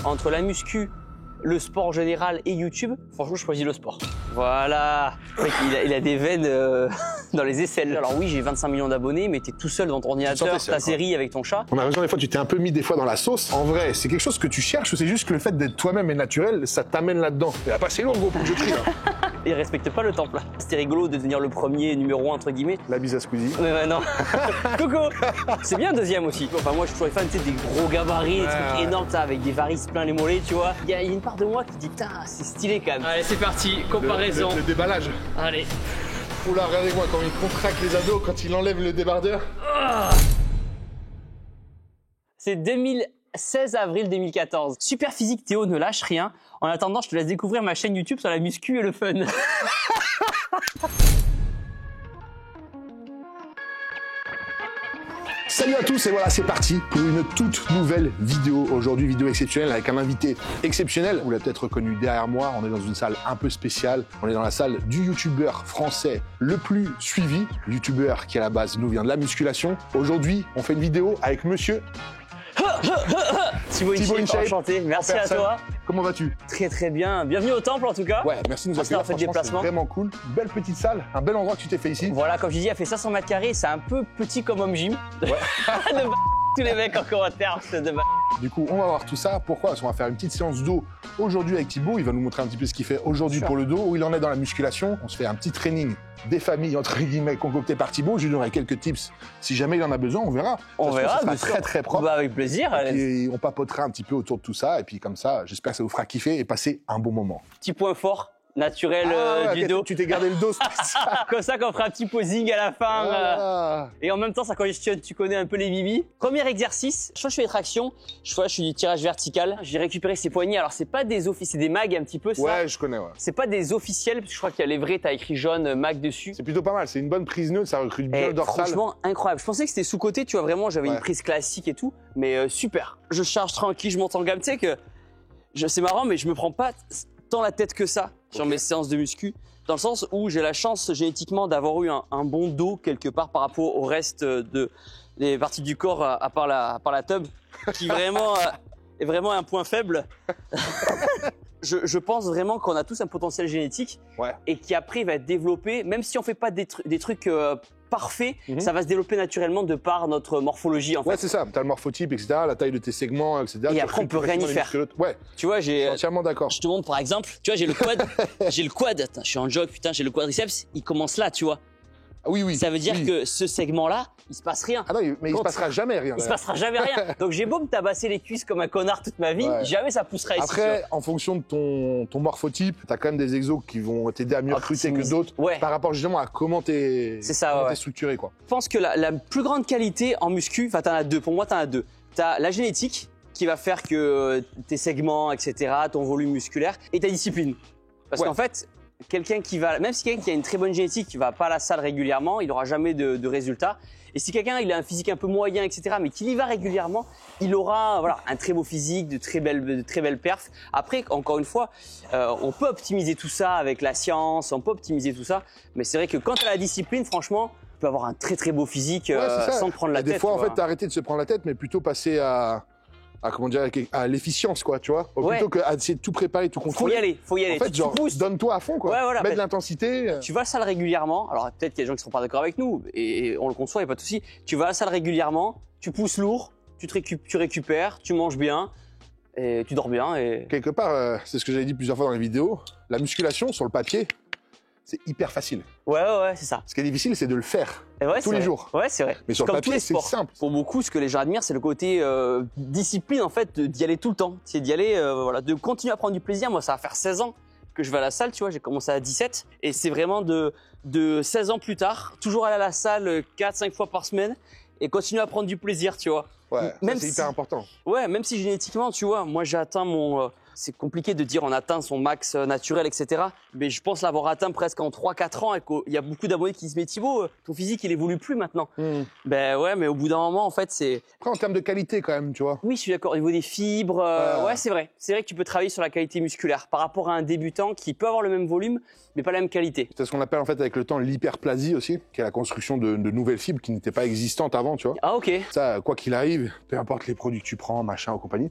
entre la muscu, le sport en général et YouTube, franchement, je choisis le sport. Voilà. Mec, il a des veines dans les aisselles. Alors oui, j'ai 25 millions d'abonnés, mais t'es tout seul dans ton ordinateur, ta série avec ton chat. On a raison, des fois, tu t'es un peu mis des fois dans la sauce. En vrai, c'est quelque chose que tu cherches ou c'est juste que le fait d'être toi-même et naturel, ça t'amène là-dedans? Il a passé long, gros, pour que je trie, là. Il respecte pas le temple. C'était rigolo de devenir le premier numéro 1, entre guillemets. La bise à Squeezie. Mais non. Coucou. C'est bien deuxième aussi. Enfin, moi, je suis toujours fan, tu sais, des gros gabarits, des trucs énormes, ça, avec des varices plein les mollets, tu vois. Il y a une part de moi qui dit, putain, c'est stylé quand même. Allez, c'est parti, comparaison. Le déballage. Allez. Oula, regardez-moi quand il contracte les abdos, quand il enlève le débardeur. C'est 2016 avril 2014. Super physique Théo, ne lâche rien. En attendant, je te laisse découvrir ma chaîne YouTube sur la muscu et le fun. Salut à tous et voilà, c'est parti pour une toute nouvelle vidéo. Aujourd'hui, vidéo exceptionnelle avec un invité exceptionnel. Vous l'avez peut-être reconnu derrière moi, on est dans une salle un peu spéciale. On est dans la salle du youtubeur français le plus suivi. Youtubeur qui à la base nous vient de la musculation. Aujourd'hui, on fait une vidéo avec monsieur... Thibaut InShape, enchanté. Merci à toi. Comment vas-tu? Très très bien. Bienvenue au temple en tout cas. Ouais, merci de nous accueillir. Fait déplacement. C'est vraiment cool. Belle petite salle, un bel endroit que tu t'es fait ici. Voilà, comme je dis, elle fait 500 mètres carrés. C'est un peu petit comme home gym. Ouais. Tous les mecs en commentaire, c'est de Du coup, on va voir tout ça. Pourquoi? Parce qu'on va faire une petite séance d'eau aujourd'hui avec Thibaut. Il va nous montrer un petit peu ce qu'il fait aujourd'hui pour le dos, où il en est dans la musculation. On se fait un petit training des familles, entre guillemets, concocté par Thibaut. Je lui donnerai quelques tips si jamais il en a besoin. On verra. On verra, ça sera très propre. Bah, avec plaisir. Et on papotera un petit peu autour de tout ça. Et puis comme ça, j'espère que ça vous fera kiffer et passer un bon moment. Petit point fort. Naturel du dos. Tu t'es gardé le dos. Comme ça, qu'on fera un petit posing à la fin. Voilà. Et en même temps, ça congestionne. Tu connais un peu les bibis. Premier exercice. Je fais des tractions. Je fais du tirage vertical. J'ai récupéré ses poignets. Alors, c'est pas des officiels, c'est des mags un petit peu, ça. Ouais, je connais, ouais. C'est pas des officiels, parce que je crois qu'il y a les vrais, t'as écrit jaune, mag dessus. C'est plutôt pas mal. C'est une bonne prise neutre. Ça recrute bien le dorsal. Franchement, incroyable. Je pensais que c'était sous-côté, tu vois, vraiment, j'avais une prise classique et tout. Mais super. Je charge tranquille, je monte en gamme. Tu sais que, c'est marrant, mais je me prends pas tant la tête que ça sur mes séances de muscu, dans le sens où j'ai la chance génétiquement d'avoir eu un bon dos quelque part par rapport au reste des parties du corps à part la tub, qui vraiment est vraiment un point faible. Je pense vraiment qu'on a tous un potentiel génétique et qui après va être développé, même si on fait pas des trucs parfaits, ça va se développer naturellement de par notre morphologie en fait. Ouais, c'est ça. T'as le morphotype, etc., la taille de tes segments, etc. Et après, on peut rien y faire. Ouais. Tu vois, Je suis entièrement d'accord. Je te montre par exemple, tu vois, j'ai le quad, Attends, je suis en jog, putain, j'ai le quadriceps, il commence là, tu vois. Ah oui, oui. Ça veut dire que ce segment-là, il se passe rien. Ah non, mais il se passera jamais rien. Il se passera jamais rien. Donc j'ai beau me tabasser les cuisses comme un connard toute ma vie, jamais ça poussera ici. Après, en fonction de ton morphotype, t'as quand même des exos qui vont t'aider à mieux recruter que d'autres par rapport justement à comment t'es structuré, quoi. Je pense que la plus grande qualité en muscu, enfin t'en as deux, pour moi t'en as deux. T'as la génétique qui va faire que tes segments, etc., ton volume musculaire, et ta discipline. Parce qu'en fait, quelqu'un qui va, même si quelqu'un qui a une très bonne génétique, qui va pas à la salle régulièrement, il n'aura jamais de résultats. Et si quelqu'un il a un physique un peu moyen, etc., mais qu'il y va régulièrement, il aura un très beau physique, de très belles perfs. Après, encore une fois, on peut optimiser tout ça avec la science, on peut optimiser tout ça, mais c'est vrai que quand tu as la discipline, franchement, tu peux avoir un très très beau physique sans te prendre la tête. Des fois, en fait, t'as arrêté de se prendre la tête, mais plutôt passer à l'efficience, quoi, tu vois. Plutôt qu'à essayer de tout préparer, tout contrôler. Faut y aller. En fait, genre, donne-toi à fond, quoi. Mets de l'intensité. Tu vas à la salle régulièrement. Alors, peut-être qu'il y a des gens qui ne seront pas d'accord avec nous, et on le conçoit, il n'y a pas de souci. Tu vas à la salle régulièrement, tu pousses lourd, tu récupères, tu manges bien, et tu dors bien. Et... Quelque part, c'est ce que j'avais dit plusieurs fois dans les vidéos, la musculation, sur le papier, c'est hyper facile. Ouais, c'est ça. Ce qui est difficile, c'est de le faire tous les jours. Ouais, c'est vrai. Mais sur le papier, c'est simple. Pour beaucoup, ce que les gens admirent, c'est le côté discipline, en fait, d'y aller tout le temps. C'est d'y aller, de continuer à prendre du plaisir. Moi, ça va faire 16 ans que je vais à la salle, tu vois. J'ai commencé à 17. Et c'est vraiment de 16 ans plus tard, toujours aller à la salle 4-5 fois par semaine et continuer à prendre du plaisir, tu vois. Ouais, c'est hyper important. Ouais, même si génétiquement, tu vois, moi j'ai atteint mon... c'est compliqué de dire on atteint son max naturel, etc. Mais je pense l'avoir atteint presque en 3-4 ans et qu'il y a beaucoup d'abonnés qui se disent « Mais Thibaut, ton physique, il évolue plus maintenant. Ben ouais, mais au bout d'un moment, en fait, c'est... Après, en termes de qualité, quand même, tu vois. Oui, je suis d'accord. Au niveau des fibres, ouais, c'est vrai. C'est vrai que tu peux travailler sur la qualité musculaire par rapport à un débutant qui peut avoir le même volume, mais pas la même qualité. C'est ce qu'on appelle, en fait, avec le temps, l'hyperplasie aussi, qui est la construction de nouvelles fibres qui n'étaient pas existantes avant, tu vois. Ah, ok. Ça, quoi qu'il arrive, peu importe les produits que tu prends, machin ou compagnie,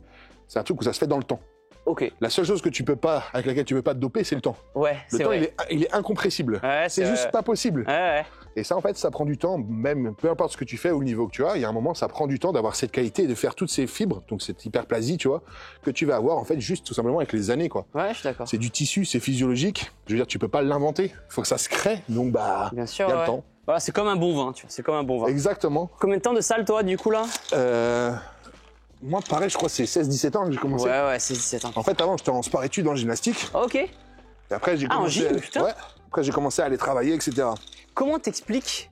C'est un truc où ça se fait dans le temps. Ok. La seule chose que tu peux pas, avec laquelle tu peux pas te doper, c'est le temps. Ouais, Le c'est temps, vrai. il est incompressible. Ouais, c'est juste pas possible. Ouais. Et ça, en fait, ça prend du temps, même peu importe ce que tu fais ou le niveau que tu as, il y a un moment, ça prend du temps d'avoir cette qualité et de faire toutes ces fibres, donc cette hyperplasie, tu vois, que tu vas avoir, en fait, juste tout simplement avec les années, quoi. Ouais, je suis d'accord. C'est du tissu, c'est physiologique. Je veux dire, tu peux pas l'inventer. Il faut que ça se crée. Donc, bah, Bien sûr, il y a le temps. Voilà, c'est comme un bon vin, tu vois. C'est comme un bon vin. Exactement. Combien de temps de salle, toi, du coup, là? Moi, pareil, je crois que c'est 16-17 ans que j'ai commencé. Ouais, c'est 17 ans. En fait, avant, j'étais en sport-études en gymnastique. Ok. Et après, j'ai Ah, en commencé. gym, putain. Ouais. Après, j'ai commencé à aller travailler, etc. Comment t'expliques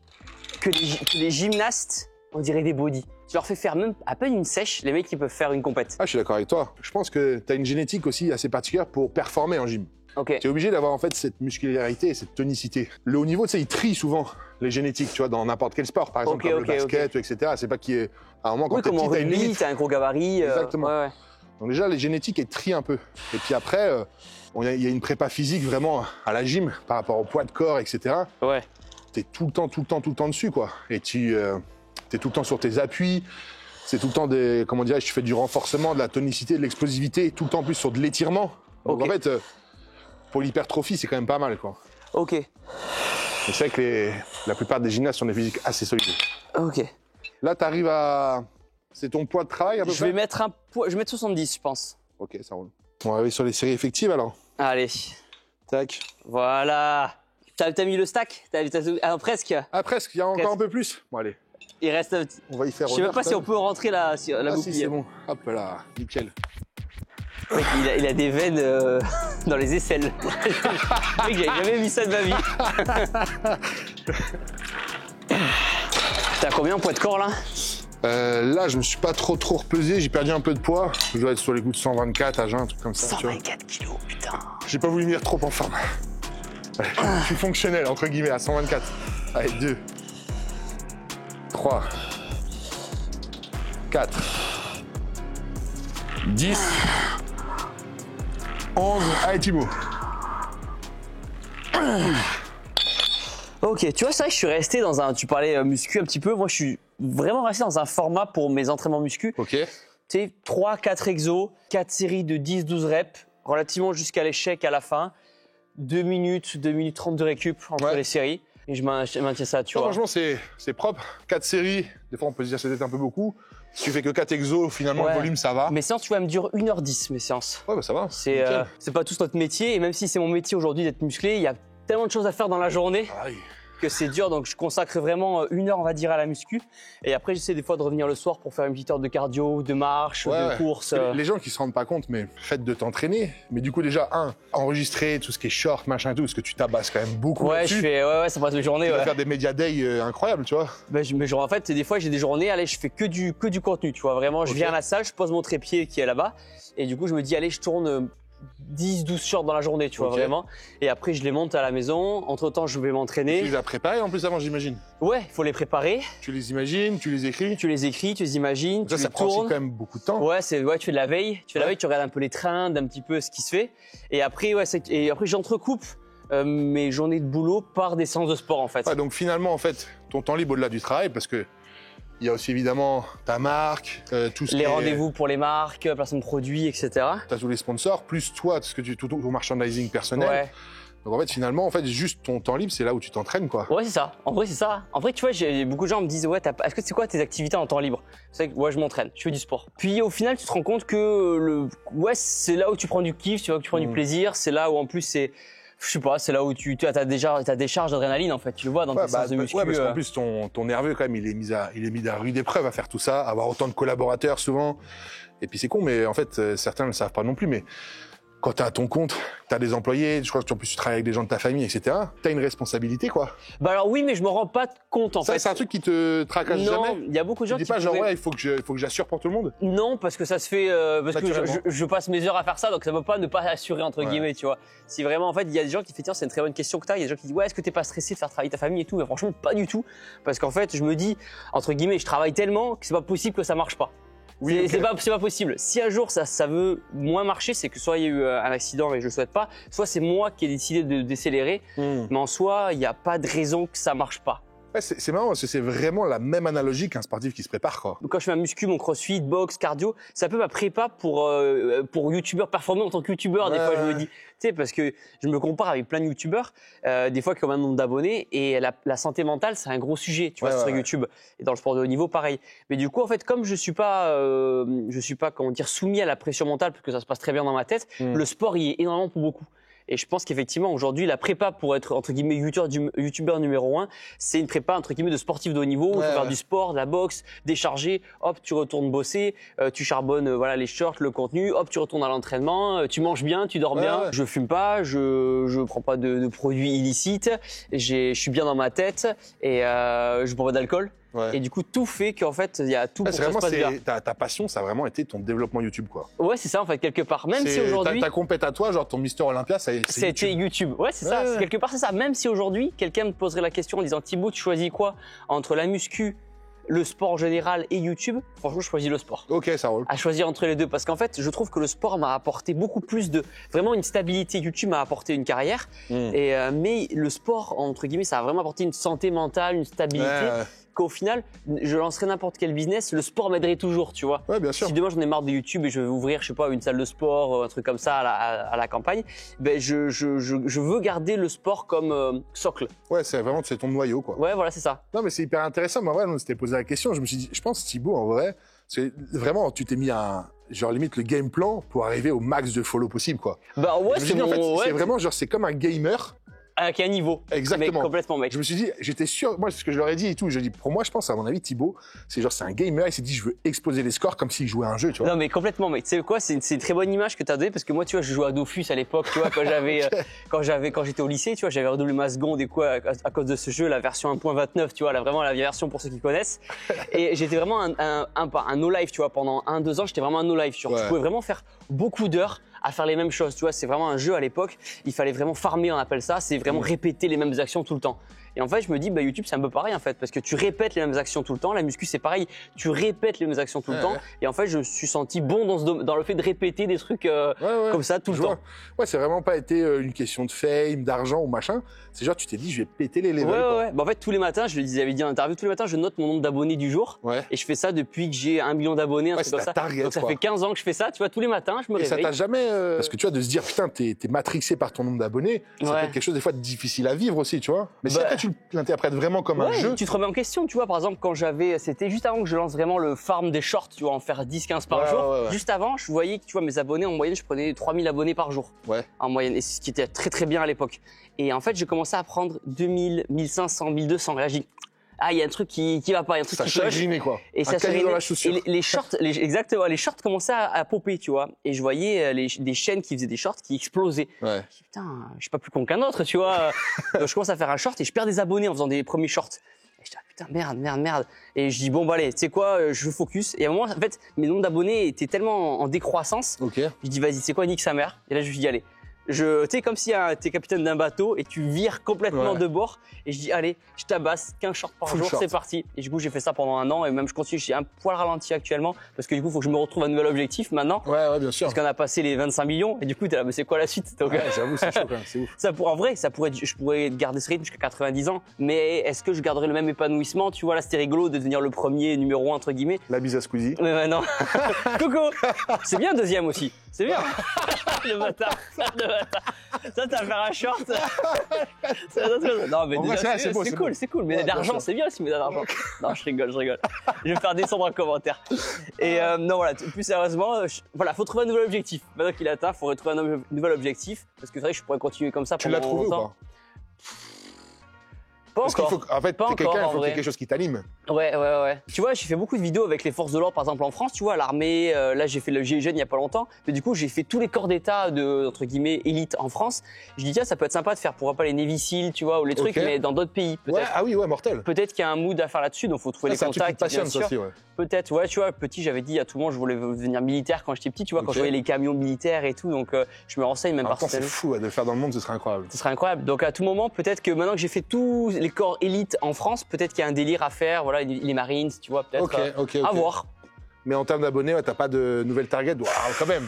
que les gymnastes, on dirait des bodies? Tu leur fais faire même à peine une sèche, les mecs, ils peuvent faire une compète. Ah, je suis d'accord avec toi. Je pense que tu as une génétique aussi assez particulière pour performer en gym. Ok. Tu es obligé d'avoir en fait cette muscularité et cette tonicité. Le haut niveau, tu sais, il trie souvent les génétiques, tu vois, dans n'importe quel sport, par exemple comme le basket, etc. C'est pas qu'il y ait à un moment quand oui, t'es comme en petit, t'as une rugby, limite. t'as un gros gabarit. Exactement. Ouais. Donc déjà, les génétiques, elles trient un peu. Et puis après, il y a une prépa physique vraiment à la gym par rapport au poids de corps, etc. Ouais. T'es tout le temps dessus, quoi. Et tu es tout le temps sur tes appuis. C'est tout le temps comment dirais-je, tu fais du renforcement, de la tonicité, de l'explosivité, tout le temps en plus sur de l'étirement. Donc Ok. en fait, pour l'hypertrophie, c'est quand même pas mal, quoi. Ok. Et c'est vrai que la plupart des gymnastes ont des physiques assez solides. Ok. Là, t'arrives à... C'est ton poids de travail à peu Je près vais mettre je vais mettre 70, je pense. Ok, ça roule. On va aller sur les séries effectives, alors. Allez. Tac. Voilà. T'as mis le stack? Ah, presque. Ah, presque, il y a encore Presque. un peu plus. Bon, allez, Il reste un petit. on va y faire Je sais même honneur, pas quand si on même. peut rentrer la Ah boucle. si, c'est bon. Hop là, nickel. Mec, il a des veines dans les aisselles. Mec, j'avais jamais vu ça de ma vie. T'as combien en poids de corps là? Là, je me suis pas trop repesé, j'ai perdu un peu de poids. Je dois être sur les coups de 124 à jeun, un truc comme ça. tu vois. 124 kilos, putain. J'ai pas voulu venir trop en forme. Allez, je suis fonctionnel, entre guillemets, à 124. Allez, 2, 3, 4, 10, 11. Allez, Thibaut. Ok, tu vois, c'est vrai que je suis resté dans un. Tu parlais muscu un petit peu. Moi, je suis vraiment resté dans un format pour mes entraînements muscu. Ok. Tu sais, 3-4 exos, 4 séries de 10-12 reps, relativement jusqu'à l'échec à la fin. 2 minutes 30 de récup entre les séries. Et je maintiens ça, tu vois. Franchement, c'est propre. 4 séries. Des fois, on peut se dire que c'est peut-être un peu beaucoup. Si tu fais que 4 exos, finalement, Ouais. le volume, ça va. Mes séances, tu vois, elles me durent 1h10, mes séances. Ouais, bah ça va. C'est pas tous notre métier. Et même si c'est mon métier aujourd'hui d'être musclé, il y a tellement de choses à faire dans la journée Ah oui. que c'est dur. Donc, je consacre vraiment 1 heure, on va dire, à la muscu. Et après, j'essaie des fois de revenir le soir pour faire une petite heure de cardio, de marche, de course. Les gens qui se rendent pas compte, mais faites de t'entraîner. Mais du coup, déjà, enregistrer tout ce qui est short, machin et tout, parce que tu tabasses quand même beaucoup. Ouais, ça passe mes journées. Tu vas Ouais. faire des média days incroyables, tu vois. Mais genre, en fait, des fois, j'ai des journées, allez, je fais que du contenu, tu vois. Vraiment, je viens à la salle, je pose mon trépied qui est là-bas. Et du coup, je me dis, allez, je tourne 10-12 shorts dans la journée, tu vois, vraiment. Et après, je les monte à la maison. Entre-temps, je vais Tu m'entraîner. les as préparés en plus avant, j'imagine. Ouais, il faut les préparer. Tu les imagines, tu les écris. Tu les écris, tu les imagines, Ça, tu ça les prend aussi tournes. quand même beaucoup de temps. Ouais, tu fais de la veille. Tu fais de la veille, tu regardes un peu les trends, un petit peu ce qui se fait. Et après, j'entrecoupe mes journées de boulot par des séances de sport, en fait. Ouais, donc finalement, en fait, ton temps libre au-delà du travail, parce que il y a aussi évidemment ta marque, tout ce qui Les est- rendez-vous pour les marques, placement de produits, etc. T'as tous les sponsors, plus toi, tout ton merchandising personnel. Ouais. Donc en fait, finalement, juste ton temps libre, c'est là où tu t'entraînes, quoi. Ouais, c'est ça. En vrai, c'est ça. En vrai, tu vois, beaucoup de gens me disent, ouais, est-ce que c'est quoi tes activités en temps libre? C'est vrai que, ouais, je m'entraîne, je fais du sport. Puis au final, tu te rends compte que c'est là où tu prends du kiff, tu vois, que tu prends du plaisir. C'est là où en plus je sais pas, c'est là où tu as ta décharge d'adrénaline, en fait. Tu le vois dans tes séances de muscu. Ouais, parce qu'en plus, ton nerveux, quand même, il est mis à rude épreuve à faire tout ça, à avoir autant de collaborateurs souvent. Et puis c'est con, mais en fait, certains ne le savent pas non plus, mais quand t'es à ton compte, t'as des employés, je crois que en plus tu travailles avec des gens de ta famille, etc. T'as une responsabilité, quoi. Bah alors oui, mais je me rends pas compte, en fait. C'est un truc qui te tracasse Non, jamais. il y a beaucoup de gens Tu dis qui pas genre, pourraient- ouais, il faut que j'assure pour tout le monde. Non, parce que ça se fait parce que Naturellement. je passe mes heures à faire ça, donc ça ne peut pas ne pas assurer entre Ouais. guillemets, tu vois. Si vraiment en fait il y a des gens qui font tiens c'est une très bonne question que t'as, il y a des gens qui disent ouais est-ce que t'es pas stressé de faire travailler ta famille et tout, mais franchement pas du tout, parce qu'en fait je me dis entre guillemets je travaille tellement que c'est pas possible que ça marche pas. Oui, C'est ok. c'est pas possible. Si un jour ça veut moins marcher, c'est que soit il y a eu un accident et je le souhaite pas, soit c'est moi qui ai décidé de décélérer, mais en soi il n'y a pas de raison que ça marche pas. Ouais, c'est marrant parce que c'est vraiment la même analogie qu'un sportif qui se prépare, quoi. Quand je fais ma muscu, mon crossfit, boxe, cardio, c'est un peu ma prépa pour youtubeur performant en tant que youtubeur. Des fois, je me dis, tu sais, parce que je me compare avec plein de youtubeurs, des fois qui ont un nombre d'abonnés et la santé mentale, c'est un gros sujet, tu vois, sur YouTube. Et dans le sport de haut niveau, pareil. Mais du coup, en fait, comme je suis pas, comment dire, soumis à la pression mentale, parce que ça se passe très bien dans ma tête, le sport y est énormément pour beaucoup. Et je pense qu'effectivement, aujourd'hui, la prépa pour être, entre guillemets, youtubeur numéro 1, c'est une prépa, entre guillemets, de sportif de haut niveau, où tu vas faire du sport, de la boxe, décharger, hop, tu retournes bosser, tu charbonnes, voilà, les shorts, le contenu, hop, tu retournes à l'entraînement, tu manges bien, tu dors bien, je fume pas, je prends pas de produits illicites, je suis bien dans ma tête et je bois pas d'alcool. Et du coup, tout fait qu'en fait, il y a tout pour que ça se passe bien. Ta passion, ça a vraiment été ton développement YouTube, quoi. Ouais, c'est ça, en fait, quelque part. Même si aujourd'hui. Ta compète à toi, genre ton Mister Olympia, c'était YouTube. Ouais, c'est ça. Quelque part, c'est ça. Même si aujourd'hui, quelqu'un me poserait la question en disant Thibaut, tu choisis quoi entre la muscu, le sport en général et YouTube? Franchement, je choisis le sport. Ok, ça roule. À choisir entre les deux. Parce qu'en fait, je trouve que le sport m'a apporté beaucoup plus vraiment une stabilité. YouTube m'a apporté une carrière. Mais le sport, entre guillemets, ça a vraiment apporté une santé mentale, une stabilité. Qu'au final, je lancerais n'importe quel business, le sport m'aiderait toujours, tu vois. Ouais, bien sûr. Si demain j'en ai marre de YouTube et je veux ouvrir, je sais pas, une salle de sport, un truc comme ça à la campagne, ben je veux garder le sport comme socle. Ouais, c'est ton noyau, quoi. Ouais, voilà, c'est ça. Non, mais c'est hyper intéressant. Mais en vrai, on s'était posé la question. Je me suis dit, je pense, Thibaut, en vrai, c'est vraiment, tu t'es mis genre limite le game plan pour arriver au max de follow possible, quoi. Bah ouais, c'est vraiment genre, c'est comme un gamer. Avec un niveau. Exactement. Mec, complètement, mec. Je me suis dit, j'étais sûr, moi, c'est ce que je leur ai dit et tout. Je dis, pour moi, je pense, à mon avis, Thibaut, c'est un gamer, il s'est dit, je veux exploser les scores comme s'il jouait à un jeu, tu vois. Non, mais complètement, mec. Tu sais quoi, c'est une très bonne image que t'as donnée parce que moi, tu vois, je jouais à Dofus à l'époque, tu vois, quand j'étais au lycée, tu vois, j'avais redoublé ma seconde et quoi, à cause de ce jeu, la version 1.29, tu vois, vraiment la version pour ceux qui connaissent. Et j'étais vraiment un no-life, tu vois, pendant 1-2 ans, j'étais vraiment un no-life, tu vois. Tu pouvais vraiment faire beaucoup d'heures à faire les mêmes choses, tu vois, c'est vraiment un jeu à l'époque, il fallait vraiment farmer, on appelle ça, c'est vraiment répéter les mêmes actions tout le temps. Et en fait, je me dis, bah, YouTube, c'est un peu pareil, en fait, parce que tu répètes les mêmes actions tout le temps. La muscu, c'est pareil. Tu répètes les mêmes actions tout le temps. Et en fait, je me suis senti bon dans le fait de répéter des trucs comme ça tout le temps. Ouais, c'est vraiment pas été une question de fame, d'argent ou machin. C'est genre, tu t'es dit, je vais péter les levels. Ouais. Bah, en fait, tous les matins, je l'avais dit en interview, tous les matins, je note mon nombre d'abonnés du jour. Et je fais ça depuis que j'ai 1 million d'abonnés, un truc comme ça. Donc, ça fait 15 ans que je fais ça, tu vois, tous les matins, je me réveille. Et ça t'a jamais, parce que tu vois, de se dire, putain, t'es matrixé par ton nombre d'abonnés, ça peut être quelque chose, des fois, de difficile à vivre aussi, tu vois. Mais si après, tu l'interprètes vraiment comme un jeu. Tu te remets en question, tu vois. Par exemple, c'était juste avant que je lance vraiment le farm des shorts, tu vois, en faire 10-15 par jour. Juste avant, je voyais que, tu vois, mes abonnés, en moyenne, je prenais 3000 abonnés par jour. En moyenne. Et ce qui était très, très bien à l'époque. Et en fait, j'ai commencé à prendre 2000, 1500, 1200. Là, ah, il y a un truc qui va pas, il y a un truc qui cloche. Quoi. Et ça cahier dans la chaussure. Et les shorts, exactement, les shorts commençaient à popper, tu vois. Et je voyais des chaînes qui faisaient des shorts qui explosaient. Je me dis, putain, je suis pas plus con qu'un autre, tu vois. Donc, je commence à faire un short et je perds des abonnés en faisant des premiers shorts. Et je dis, putain, merde. Et je dis, bon, bah, allez, tu sais quoi, je focus. Et à un moment, en fait, mes nombres d'abonnés étaient tellement en décroissance. Je dis, vas-y, tu sais quoi, nique sa mère. Et là, je lui dis, allez. Tu sais, comme si t'es capitaine d'un bateau et tu vires complètement de bord. Et je dis, allez, je tabasse 15 shorts par jour, c'est parti. Et du coup, j'ai fait ça pendant 1 an et même je continue. J'ai un poil ralenti actuellement parce que du coup, il faut que je me retrouve un nouvel objectif maintenant. Ouais, bien sûr. Parce qu'on a passé les 25 millions et du coup, t'es là, mais c'est quoi la suite? Donc, j'avoue, c'est chaud quand même, c'est ouf. En vrai, je pourrais garder ce rythme jusqu'à 90 ans. Mais est-ce que je garderai le même épanouissement? Tu vois, là, c'était rigolo de devenir le premier numéro 1, entre guillemets. La bise à Squeezie. Mais non. Coucou. C'est bien, deuxième aussi. C'est bien. Le bâtard. Ça, t'as faire un short. Non, mais déjà, c'est cool. Mais d'argent, c'est bien aussi, mais d'argent. Non, je rigole. Je vais me faire descendre en commentaire. Et non, voilà, plus sérieusement, faut trouver un nouvel objectif. Maintenant qu'il est atteint, il faut retrouver un nouvel objectif. Parce que c'est vrai que je pourrais continuer comme ça pendant longtemps. Tu l'as trouvé ou pas? Parce qu'il faut, en fait, t'es quelqu'un, il faut qu'il y ait quelque chose qui t'anime. Ouais. Tu vois, j'ai fait beaucoup de vidéos avec les forces de l'ordre, par exemple en France, tu vois, l'armée. Là, j'ai fait le GIGN il y a pas longtemps. Mais du coup, j'ai fait tous les corps d'état entre guillemets, élite en France. Je dis, tiens, ça peut être sympa de faire, pourquoi pas les Navy Seals, tu vois, ou les trucs, mais dans d'autres pays, peut-être. Ah oui, mortel. Peut-être qu'il y a un mood à faire là-dessus, donc faut trouver les contacts. Bien sûr. Ça aussi, Peut-être, tu vois, petit, j'avais dit à tout le monde, je voulais devenir militaire quand j'étais petit, tu vois, quand je voyais les camions militaires et tout, donc je me renseigne même par c'est fou, de le faire dans le monde, ce serait incroyable. Ce serait incroyable. Donc à tout moment, peut-être que maintenant que j'ai fait tous les corps élites en France, peut-être qu'il y a un délire à faire, voilà, les Marines, tu vois, peut-être. Ok. À voir. Mais en termes d'abonnés, t'as pas de nouvelle target, quand même.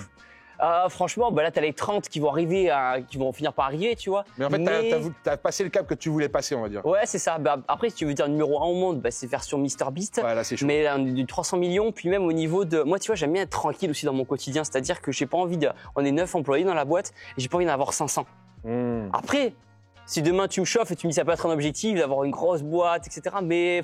Franchement, bah là, t'as les 30 qui vont arriver, qui vont finir par arriver, tu vois. Mais en fait, t'as passé le cap que tu voulais passer, on va dire. Ouais, c'est ça. Bah, après, si tu veux dire numéro 1 au monde, bah, c'est version MrBeast. Ouais, là, c'est chaud. Mais du 300 millions, puis même au niveau de... Moi, tu vois, j'aime bien être tranquille aussi dans mon quotidien. C'est-à-dire que j'ai pas envie de... On est 9 employés dans la boîte et j'ai pas envie d'en avoir 500. Après, si demain tu me chauffes et tu me dis ça peut être un objectif d'avoir une grosse boîte, etc. Mais...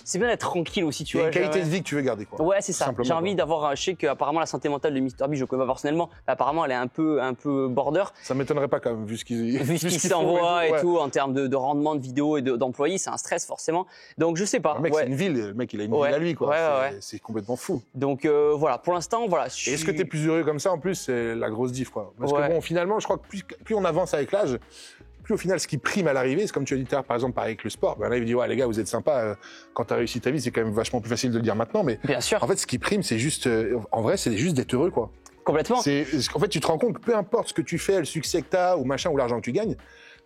c'est bien d'être tranquille aussi, tu vois. Une qualité de vie que tu veux garder, quoi. Ouais, c'est ça. J'ai envie d'avoir. Je sais qu'apparemment la santé mentale de MrBeast, je ne connais pas personnellement, mais apparemment elle est un peu border. Ça m'étonnerait pas quand même, vu ce qu'ils s'envoient et tout en termes de rendement de vidéos et d'employés, c'est un stress forcément. Donc je sais pas. Le mec, c'est une ville. Le mec, il a une ville à lui, quoi. C'est complètement fou. Donc voilà, pour l'instant, voilà. Est-ce que tu es plus heureux comme ça en plus, c'est la grosse diff, quoi. Parce que bon, finalement, je crois que plus on avance avec l'âge, plus au final, ce qui prime à l'arrivée, c'est comme tu as dit tout à l'heure, par exemple, avec le sport. Ben là, il dit, ouais, les gars, vous êtes sympas. Quand tu as réussi ta vie, c'est quand même vachement plus facile de le dire maintenant. Mais bien sûr. En fait, ce qui prime, c'est juste, en vrai, c'est juste d'être heureux, quoi. Complètement. En fait, tu te rends compte que peu importe ce que tu fais, le succès que tu as ou machin, ou l'argent que tu gagnes,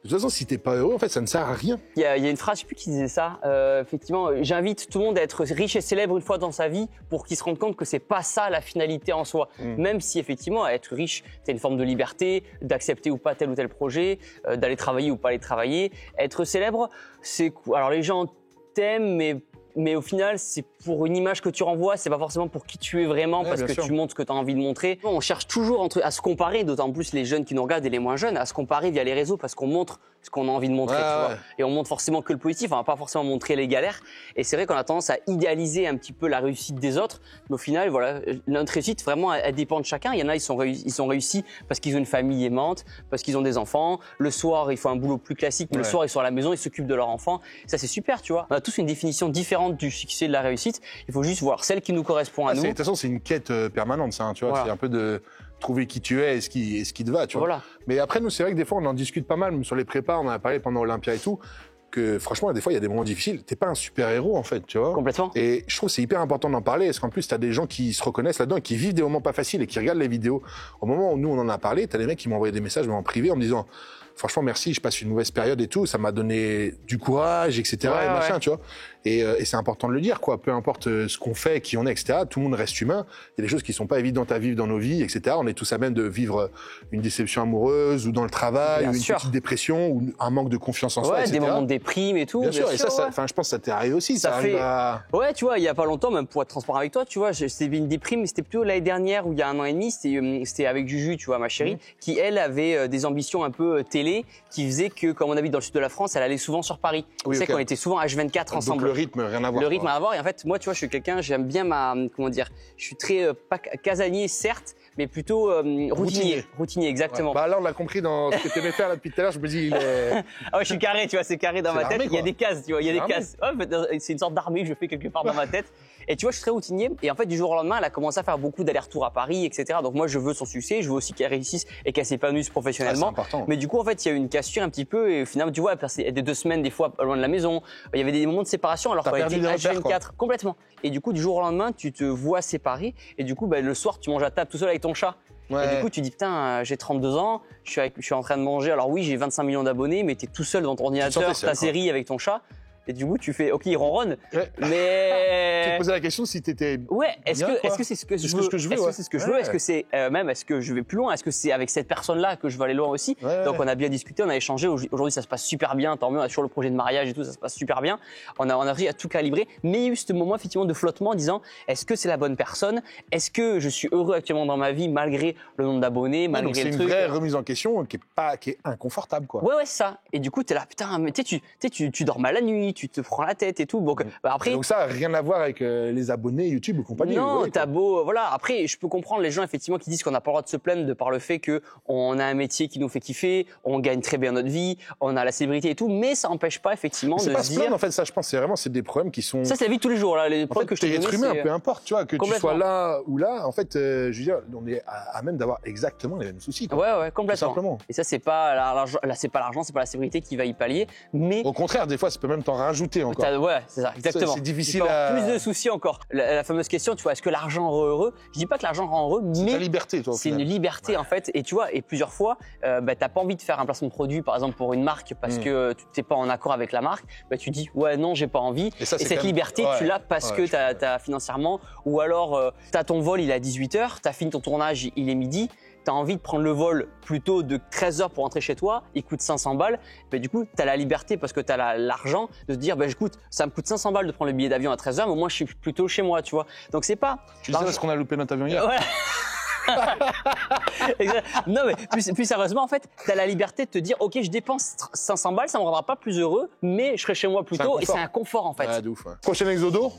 de toute façon, si t'es pas heureux, en fait, ça ne sert à rien. Il y a une phrase, je sais plus qui disait ça. Effectivement, j'invite tout le monde à être riche et célèbre une fois dans sa vie pour qu'il se rende compte que c'est pas ça la finalité en soi. Même si effectivement, être riche, c'est une forme de liberté, d'accepter ou pas tel ou tel projet, d'aller travailler ou pas aller travailler. Être célèbre, c'est alors les gens t'aiment, mais au final, c'est pour une image que tu renvoies, c'est pas forcément pour qui tu es vraiment, parce que tu montres ce que tu as envie de montrer. On cherche toujours à se comparer, d'autant plus les jeunes qui nous regardent et les moins jeunes, à se comparer via les réseaux parce qu'on montre ce qu'on a envie de montrer, tu vois. Et on montre forcément que le positif, on va pas forcément montrer les galères. Et c'est vrai qu'on a tendance à idéaliser un petit peu la réussite des autres, mais au final, voilà, notre réussite, vraiment, elle dépend de chacun. Il y en a, ils sont réussis parce qu'ils ont une famille aimante, parce qu'ils ont des enfants. Le soir, il faut un boulot plus classique, mais le soir, ils sont à la maison, ils s'occupent de leurs enfants. Ça, c'est super, tu vois. On a tous une définition différente du succès et de la réussite. Il faut juste voir celle qui nous correspond à nous. De toute façon, c'est une quête permanente, ça, hein, tu vois. C'est un peu de trouver qui tu es et ce qui te va, tu vois. Mais après, nous, c'est vrai que des fois, on en discute pas mal, même sur les prépas, on en a parlé pendant Olympia et tout, que franchement, des fois, il y a des moments difficiles. T'es pas un super-héros, en fait, tu vois. Complètement. Et je trouve que c'est hyper important d'en parler, parce qu'en plus, t'as des gens qui se reconnaissent là-dedans et qui vivent des moments pas faciles et qui regardent les vidéos. Au moment où nous, on en a parlé, t'as des mecs qui m'ont envoyé des messages, mais en privé, en me disant, franchement, merci, je passe une mauvaise période et tout, ça m'a donné du courage, etc. et machin, tu vois. Et c'est important de le dire, quoi. Peu importe ce qu'on fait, qui on est, etc. Tout le monde reste humain. Il y a des choses qui sont pas évidentes à vivre dans nos vies, etc. On est tous à même de vivre une déception amoureuse ou dans le travail, ou une petite dépression ou un manque de confiance en soi, etc. Des moments de déprime et tout. Bien sûr. Et ça, enfin, je pense que ça t'est arrivé aussi. Ça arrive à... Ouais, tu vois, il y a pas longtemps, même pour être transparent avec toi, tu vois, c'était une déprime, mais c'était plutôt l'année dernière ou il y a 1 an et demi. C'était avec Juju, tu vois, ma chérie, qui elle avait des ambitions un peu télé, qui faisait que, comme on habite dans le sud de la France, elle allait souvent sur Paris. Tu sais qu'on était souvent H24 ensemble. Donc le rythme, rien à voir. Le rythme à avoir. Et en fait, moi, tu vois, je suis quelqu'un, j'aime bien je suis très, pas casanier, certes, mais plutôt routinier. Routinier, exactement. Ouais. Bah là, on l'a compris dans ce que tu aimais faire là, depuis tout à l'heure. Je me dis, ah ouais, je suis carré, tu vois, c'est carré dans ma tête. Il y a des cases, tu vois, il y a des cases. Ouais, c'est une sorte d'armée que je fais quelque part dans ma tête. Et tu vois, je suis très routinier. Et en fait, du jour au lendemain, elle a commencé à faire beaucoup d'allers-retours à Paris, etc. Donc moi, je veux son succès, je veux aussi qu'elle réussisse et qu'elle s'épanouisse professionnellement. Mais du coup, en fait, il y a eu une cassure un petit peu. Et finalement, tu vois, elle était 2 semaines des fois loin de la maison. Il y avait des moments de séparation alors qu'on était H24 complètement. Et du coup, du jour au lendemain, tu te vois séparé. Et du coup, le soir, tu manges à table tout seul avec ton chat. Et du coup, tu dis, putain, j'ai 32 ans, je suis en train de manger. Alors oui, j'ai 25 millions d'abonnés, mais t'es tout seul dans ton ordinateur, ta série avec ton chat. Et du coup, tu fais, ok, il ronronne, mais... Tu te posais la question si t'étais... Ouais, est-ce que c'est ce que je veux? Est-ce que c'est ce que je veux? Est-ce que c'est est-ce que je vais plus loin? Est-ce que c'est avec cette personne-là que je veux aller loin aussi? Donc on a bien discuté, on a échangé. Aujourd'hui, ça se passe super bien. Tant mieux, on a toujours le projet de mariage et tout, ça se passe super bien. On a réussi à tout calibrer. Mais il y a eu ce moment effectivement de flottement en disant, est-ce que c'est la bonne personne? Est-ce que je suis heureux actuellement dans ma vie malgré le nombre d'abonnés, malgré le truc? C'est une vraie remise en question qui est inconfortable, quoi. Ouais, c'est ça. Et du coup, t'es là, putain, mais tu dors mal la nuit, tu te prends la tête et tout. Donc, après. Donc ça, rien à voir avec les abonnés YouTube ou compagnie. Non, t'as beau, voilà. Après, je peux comprendre les gens effectivement qui disent qu'on n'a pas le droit de se plaindre de par le fait que on a un métier qui nous fait kiffer, on gagne très bien notre vie, on a la célébrité et tout, mais ça n'empêche pas effectivement de se dire. En fait, ça, je pense, c'est des problèmes qui sont. Ça, c'est la vie de tous les jours là. Les problèmes que je te dis. Être humain, peu importe, tu vois, que tu sois là ou là. En fait, je veux dire, on est à même d'avoir exactement les mêmes soucis. Quoi. Ouais, complètement. Tout simplement. Et ça, c'est pas l'argent, c'est pas la célébrité qui va y pallier, mais. Au contraire, des fois, ça peut même t'en rajouter encore. Ouais, c'est ça, exactement. C'est difficile plus de soucis encore. La fameuse question, tu vois, est-ce que l'argent rend heureux? Je dis pas que l'argent rend heureux, mais la liberté, toi. C'est une liberté en fait. Et tu vois, et plusieurs fois, t'as pas envie de faire un placement de produit, par exemple pour une marque, parce que tu n'es pas en accord avec la marque. Tu dis ouais, non, j'ai pas envie. Et cette liberté, tu l'as parce que t'as financièrement, ou alors t'as ton vol, il est à 18h, t'as fini ton tournage, il est midi. Tu as envie de prendre le vol plutôt de 13 heures pour rentrer chez toi, il coûte 500 balles. Du coup, tu as la liberté parce que tu as l'argent de te dire, écoute, ça me coûte 500 balles de prendre le billet d'avion à 13 heures, mais moi, je suis plutôt chez moi, tu vois. Donc, c'est pas. Tu sais ce qu'on a loupé notre avion hier? Voilà. Non, mais plus sérieusement, en fait, tu as la liberté de te dire, OK, je dépense 500 balles, ça me rendra pas plus heureux, mais je serai chez moi plus tôt et c'est un confort, en fait. Ouais, de ouf, ouais. Prochain exodo?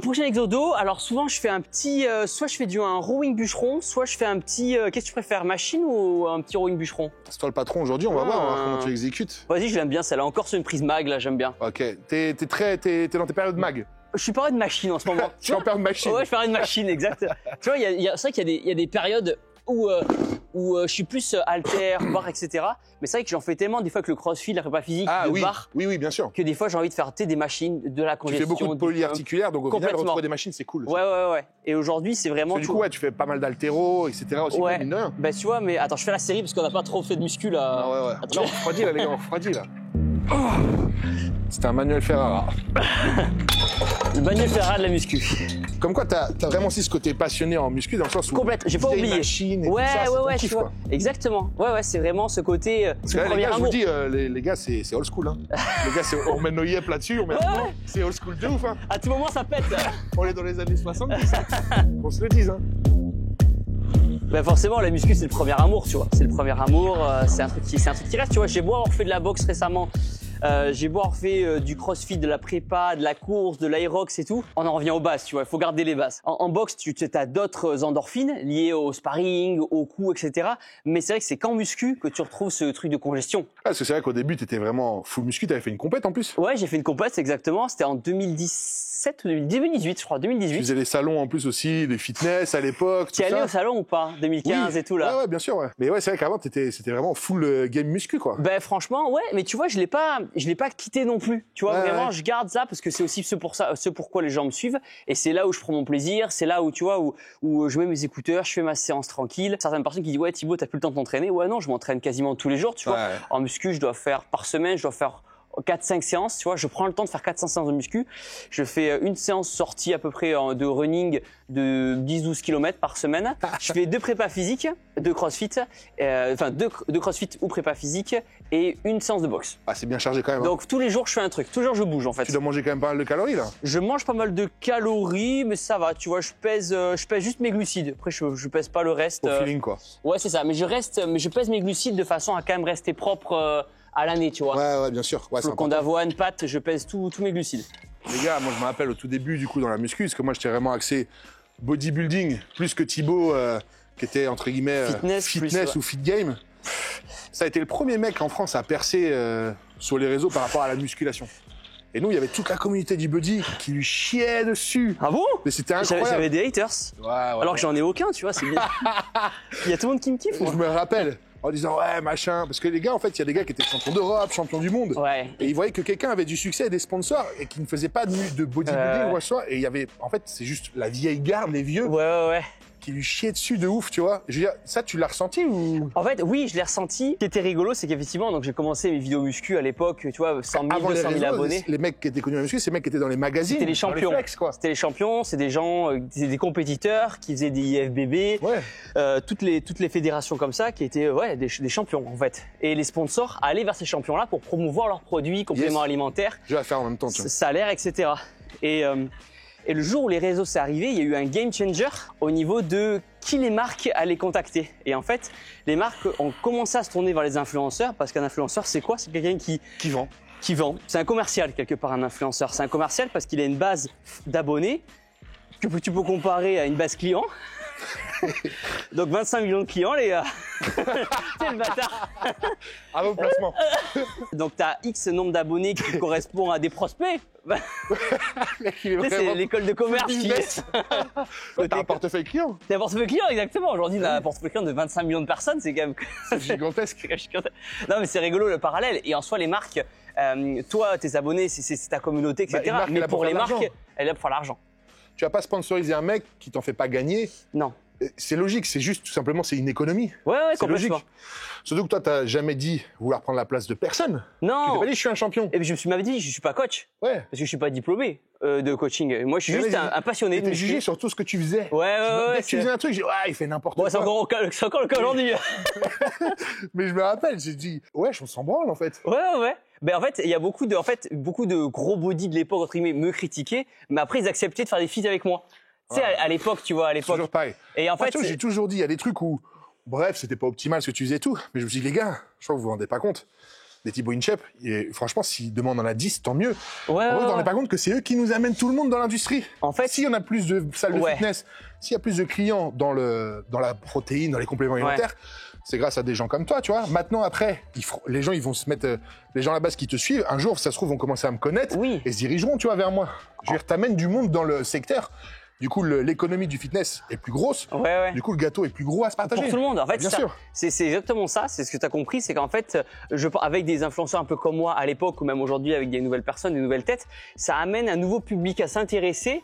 Prochain exodo, alors souvent, je fais un petit, soit je fais un rowing bûcheron, soit je fais un petit, qu'est-ce que tu préfères, machine ou un petit rowing bûcheron? C'est toi le patron aujourd'hui, on va voir comment tu l'exécutes. Vas-y, je l'aime bien, celle-là. Encore sur une prise mag, là, j'aime bien. OK. T'es dans tes périodes mag? Je suis pas en machine en ce moment. Tu es en période machine? Ouais, je suis en machine, exact. Tu vois, c'est vrai qu'il y a des périodes où je suis plus halter, barre, etc. Mais c'est vrai que j'en fais tellement des fois que le crossfit, la prépa physique, le bar, oui, bien sûr. Que des fois j'ai envie de faire des machines, de la congestion. Tu fais beaucoup de polyarticulaires, donc au final, retrouver des machines, c'est cool. Ouais. Et aujourd'hui, c'est vraiment. Du coup, tu fais pas mal d'haltéro, etc. aussi. Ouais. Tu vois, mais attends, je fais la série parce qu'on n'a pas trop fait de muscu là. Ah ouais. Attends, on refroidit là, les gars, on refroidit là. C'était un Manuel Ferrara. Le Manuel Ferrara de la muscu. Comme quoi, t'as vraiment aussi ce côté passionné en muscu dans le sens où. Complète, j'ai pas oublié. Ouais, tu vois. Exactement. Ouais, c'est vraiment ce côté. Parce que là, les gars, je vous dis, les gars, c'est old school. Hein. Les gars, on met nos yep là-dessus, c'est old school de ouf. Hein. À tout moment, ça pète. On est dans les années 70. On se le dise. Hein. Forcément, la muscu, c'est le premier amour, tu vois. C'est le premier amour, c'est un truc qui reste, tu vois. J'ai beau avoir fait de la boxe récemment. J'ai beau avoir fait du crossfit, de la prépa, de la course, de l'aérox et tout. On en revient aux bases, tu vois. Il faut garder les bases. En boxe, tu as d'autres endorphines liées au sparring, au coup, etc. Mais c'est vrai que c'est qu'en muscu que tu retrouves ce truc de congestion. Parce que c'est vrai qu'au début, tu étais vraiment full muscu. Tu avais fait une compète en plus. Ouais, j'ai fait une compète, exactement. C'était en 2017 ou 2018, je crois. 2018. Tu faisais les salons en plus aussi, les fitness à l'époque. Tu es allé au salon ou pas? 2015 et tout là. Ouais, bien sûr, ouais. Mais ouais, c'est vrai qu'avant, c'était vraiment full game muscu, quoi. Franchement, ouais. Mais tu vois, je l'ai pas quitté non plus. Tu vois, vraiment, je garde ça parce que c'est aussi ce pourquoi les gens me suivent. Et c'est là où je prends mon plaisir. C'est là où, tu vois, où je mets mes écouteurs, je fais ma séance tranquille. Certaines personnes qui disent, ouais, Thibaut, t'as plus le temps de t'entraîner. Ouais, non, je m'entraîne quasiment tous les jours, tu vois. En muscu, je dois faire par semaine, je dois faire 4-5 séances, tu vois, je prends le temps de faire 4-5 séances de muscu. Je fais une séance sortie à peu près de running de 10-12 km par semaine. Je fais 2 prépas physiques, 2 crossfit, deux crossfit ou prépa physique et une séance de boxe. Ah, c'est bien chargé quand même. Donc tous les jours, je fais un truc. Tous les jours, je bouge en fait. Tu dois manger quand même pas mal de calories là. Je mange pas mal de calories, mais ça va, tu vois, je pèse juste mes glucides. Après, je pèse pas le reste. Au feeling quoi. Ouais, c'est ça, mais je pèse mes glucides de façon à quand même rester propre à l'année, tu vois. Ouais, bien sûr. Ouais, flocons d'avoine, pâtes, je pèse tous mes glucides. Les gars, moi je me rappelle au tout début du coup dans la muscu, parce que moi j'étais vraiment axé bodybuilding, plus que Thibaut, qui était entre guillemets fitness ou fit game. Ça a été le premier mec en France à percer sur les réseaux par rapport à la musculation. Et nous, il y avait toute la communauté du body qui lui chiait dessus. Ah bon? Mais c'était incroyable. J'avais des haters. Ouais, alors que j'en ai aucun, tu vois, c'est bien. Il y a tout le monde qui me kiffe. Je me rappelle. En disant ouais machin, parce que les gars en fait il y a des gars qui étaient champions d'Europe, champions du monde, et ils voyaient que quelqu'un avait du succès et des sponsors et qui ne faisait pas de bodybuilding ou quoi que ce soit, et il y avait en fait c'est juste la vieille garde, les vieux qui lui chiaient dessus de ouf, tu vois. Je veux dire, ça tu l'as ressenti ou? En fait oui, je l'ai ressenti. Ce qui était rigolo, c'est qu'effectivement donc j'ai commencé mes vidéos muscu à l'époque, tu vois, 100 000, 200 000 abonnés. Les mecs qui étaient connus en muscu, c'est les mecs qui étaient dans les magazines, c'était les champions, c'était les champions, c'est des gens, c'est des compétiteurs qui faisaient des IFBB, toutes les fédérations comme ça qui étaient des champions en fait. Et les sponsors allaient vers ces champions-là pour promouvoir leurs produits, compléments alimentaires. Je vais la faire en même temps. Salaire, etc. Et le jour où les réseaux sont arrivés, il y a eu un game changer au niveau de qui les marques allaient contacter. Et en fait, les marques ont commencé à se tourner vers les influenceurs parce qu'un influenceur, c'est quoi? C'est quelqu'un qui vend. Qui vend. C'est un commercial quelque part, un influenceur. C'est un commercial parce qu'il a une base d'abonnés que tu peux comparer à une base client. Donc 25 millions de clients, les gars. C'est le bâtard. À vos placements. Donc tu as X nombre d'abonnés qui correspond à des prospects. Mec, il est Tu sais, vraiment... c'est l'école de commerce qui est. Ouais, t'as un portefeuille client. T'as un portefeuille client, exactement. Aujourd'hui, on a un portefeuille client de 25 millions de personnes, c'est quand même. C'est gigantesque. Non, mais c'est rigolo le parallèle. Et en soi, les marques, toi, tes abonnés, c'est ta communauté, etc. Une marque, elle est mais là pour pour les faire de marques, l'argent. elle est là pour faire l'argent. Tu vas pas sponsoriser un mec qui t'en fait pas gagner. Non. C'est logique, c'est juste tout simplement, c'est une économie. Ouais, C'est logique. complètement. Surtout que toi, t'as jamais dit vouloir prendre la place de personne. Tu Non. t'es pas dit, je suis un champion. Et puis je m'avais dit, je suis pas coach. Ouais. Parce que je suis pas diplômé de coaching. Moi, je suis Mais juste vas-y, un passionné. T'étais de jugé muscu. sur tout ce que tu faisais. Ouais. Dès que tu faisais un truc, j'ai dit, ouais, il fait n'importe Bon, quoi. c'est encore le cas aujourd'hui. Mais je me rappelle, j'ai dit, ouais, je me sens branle en fait. Ouais. Ben en fait, il y a beaucoup de gros body de l'époque entre guillemets me critiquaient, mais après ils acceptaient de faire des feats avec moi. Tu sais, Ouais. à l'époque, tu vois, à C'est l'époque. toujours pareil. Et en Moi, fait, tu vois, j'ai toujours dit, il y a des trucs où, bref, c'était pas optimal ce que tu faisais et tout, mais je me suis dit, les gars, je crois que vous vous rendez pas compte. Des Thibaut Inchep, et franchement, s'ils demandent en a 10, tant mieux. ouais, Vous vous ouais. rendez pas compte que c'est eux qui nous amènent tout le monde dans l'industrie. En fait, Si on a plus de salles de Ouais. fitness, s'il y a plus de clients dans la protéine, dans les compléments alimentaires, c'est grâce à des gens comme toi, tu vois. Maintenant, après, les gens, ils vont se mettre, les gens à la base qui te suivent, un jour, ça se trouve, vont commencer à me connaître oui. et se dirigeront, tu vois, vers moi. Je veux dire, t'amènes du monde dans le secteur. Du coup, l'économie du fitness est plus grosse. Ouais. Du coup, le gâteau est plus gros à se partager. Pour tout le monde, en fait, Bien ça, sûr. c'est exactement ça. C'est ce que tu as compris, c'est qu'en fait, avec des influenceurs un peu comme moi à l'époque ou même aujourd'hui avec des nouvelles personnes, des nouvelles têtes, ça amène un nouveau public à s'intéresser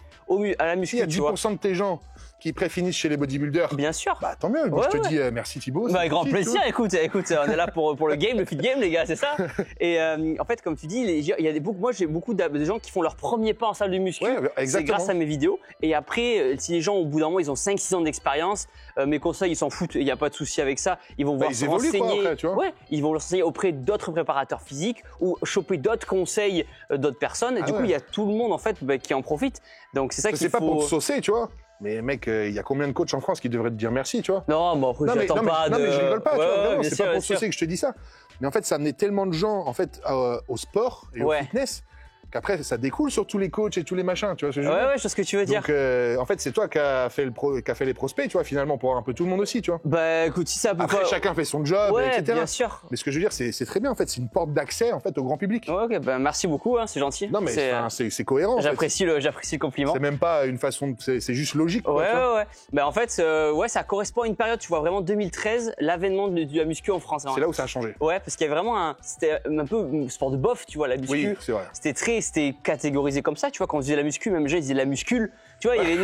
à la muscu. S'il y a tu vois. 10% de tes gens qui préfinissent chez les bodybuilders, Bien sûr. bah tant mieux. Moi, Ouais, je te ouais. dis merci Thibaut. Bah, c'est avec grand gentil, tu plaisir, écoute, on est là pour le game, le fit game, les gars, c'est ça. Et en fait, comme tu dis, il y a moi j'ai beaucoup de gens qui font leur premier pas en salle de muscu. Ouais, C'est exactement. grâce à mes vidéos. Et après, si les gens au bout d'un moment ils ont 5-6 ans d'expérience, mes conseils ils s'en foutent, il n'y a pas de souci avec ça. Ils vont voir ils se évoluent, quoi, renseigner. après, tu vois. Ouais, ils vont leur renseigner auprès d'autres préparateurs physiques ou choper d'autres conseils d'autres personnes. Et Ah du coup, ouais. il y a tout le monde en fait qui en profite. Donc c'est ça qu'il C'est faut. pas pour te saucer, tu vois. Mais mec, il y a combien de coachs en France qui devraient te dire merci, tu vois. Non, bon, après, Non mais, j'attends pas non, de. mais je rigole pas, tu Ouais, vois, ouais, vraiment, bien c'est sûr, pas bien pour sûr. saucer que je te dis ça. Mais en fait, ça amenait tellement de gens en fait au sport et au Ouais. fitness qu'après ça découle sur tous les coachs et tous les machins, tu vois ce que je veux dire. Ouais, je vois ce que tu veux dire. Donc en fait, c'est toi qui a fait les prospects, tu vois, finalement pour un peu tout le monde aussi, tu vois. Bah écoute, si ça peut Après, pas. chacun fait son job, Ouais, etc. bien sûr. Mais ce que je veux dire, c'est très bien en fait, c'est une porte d'accès en fait au grand public. Ouais, ok, bah merci beaucoup, hein, c'est gentil. Non mais C'est- enfin, c'est cohérent. en fait. j'apprécie le compliment. C'est même pas une façon, c'est juste logique. Quoi, Ouais, tu vois. ouais. Bah en fait, ouais, ça correspond à une période, tu vois, vraiment 2013, l'avènement de la muscu en France. C'est là où ça a changé. Ouais, parce qu'il y avait vraiment c'était un peu un sport de bof, tu vois, la muscu. Oui, c'est vrai. C'était catégorisé comme ça, tu vois, quand on disait la muscu, même les gens ils disaient la muscule. Tu vois, il y avait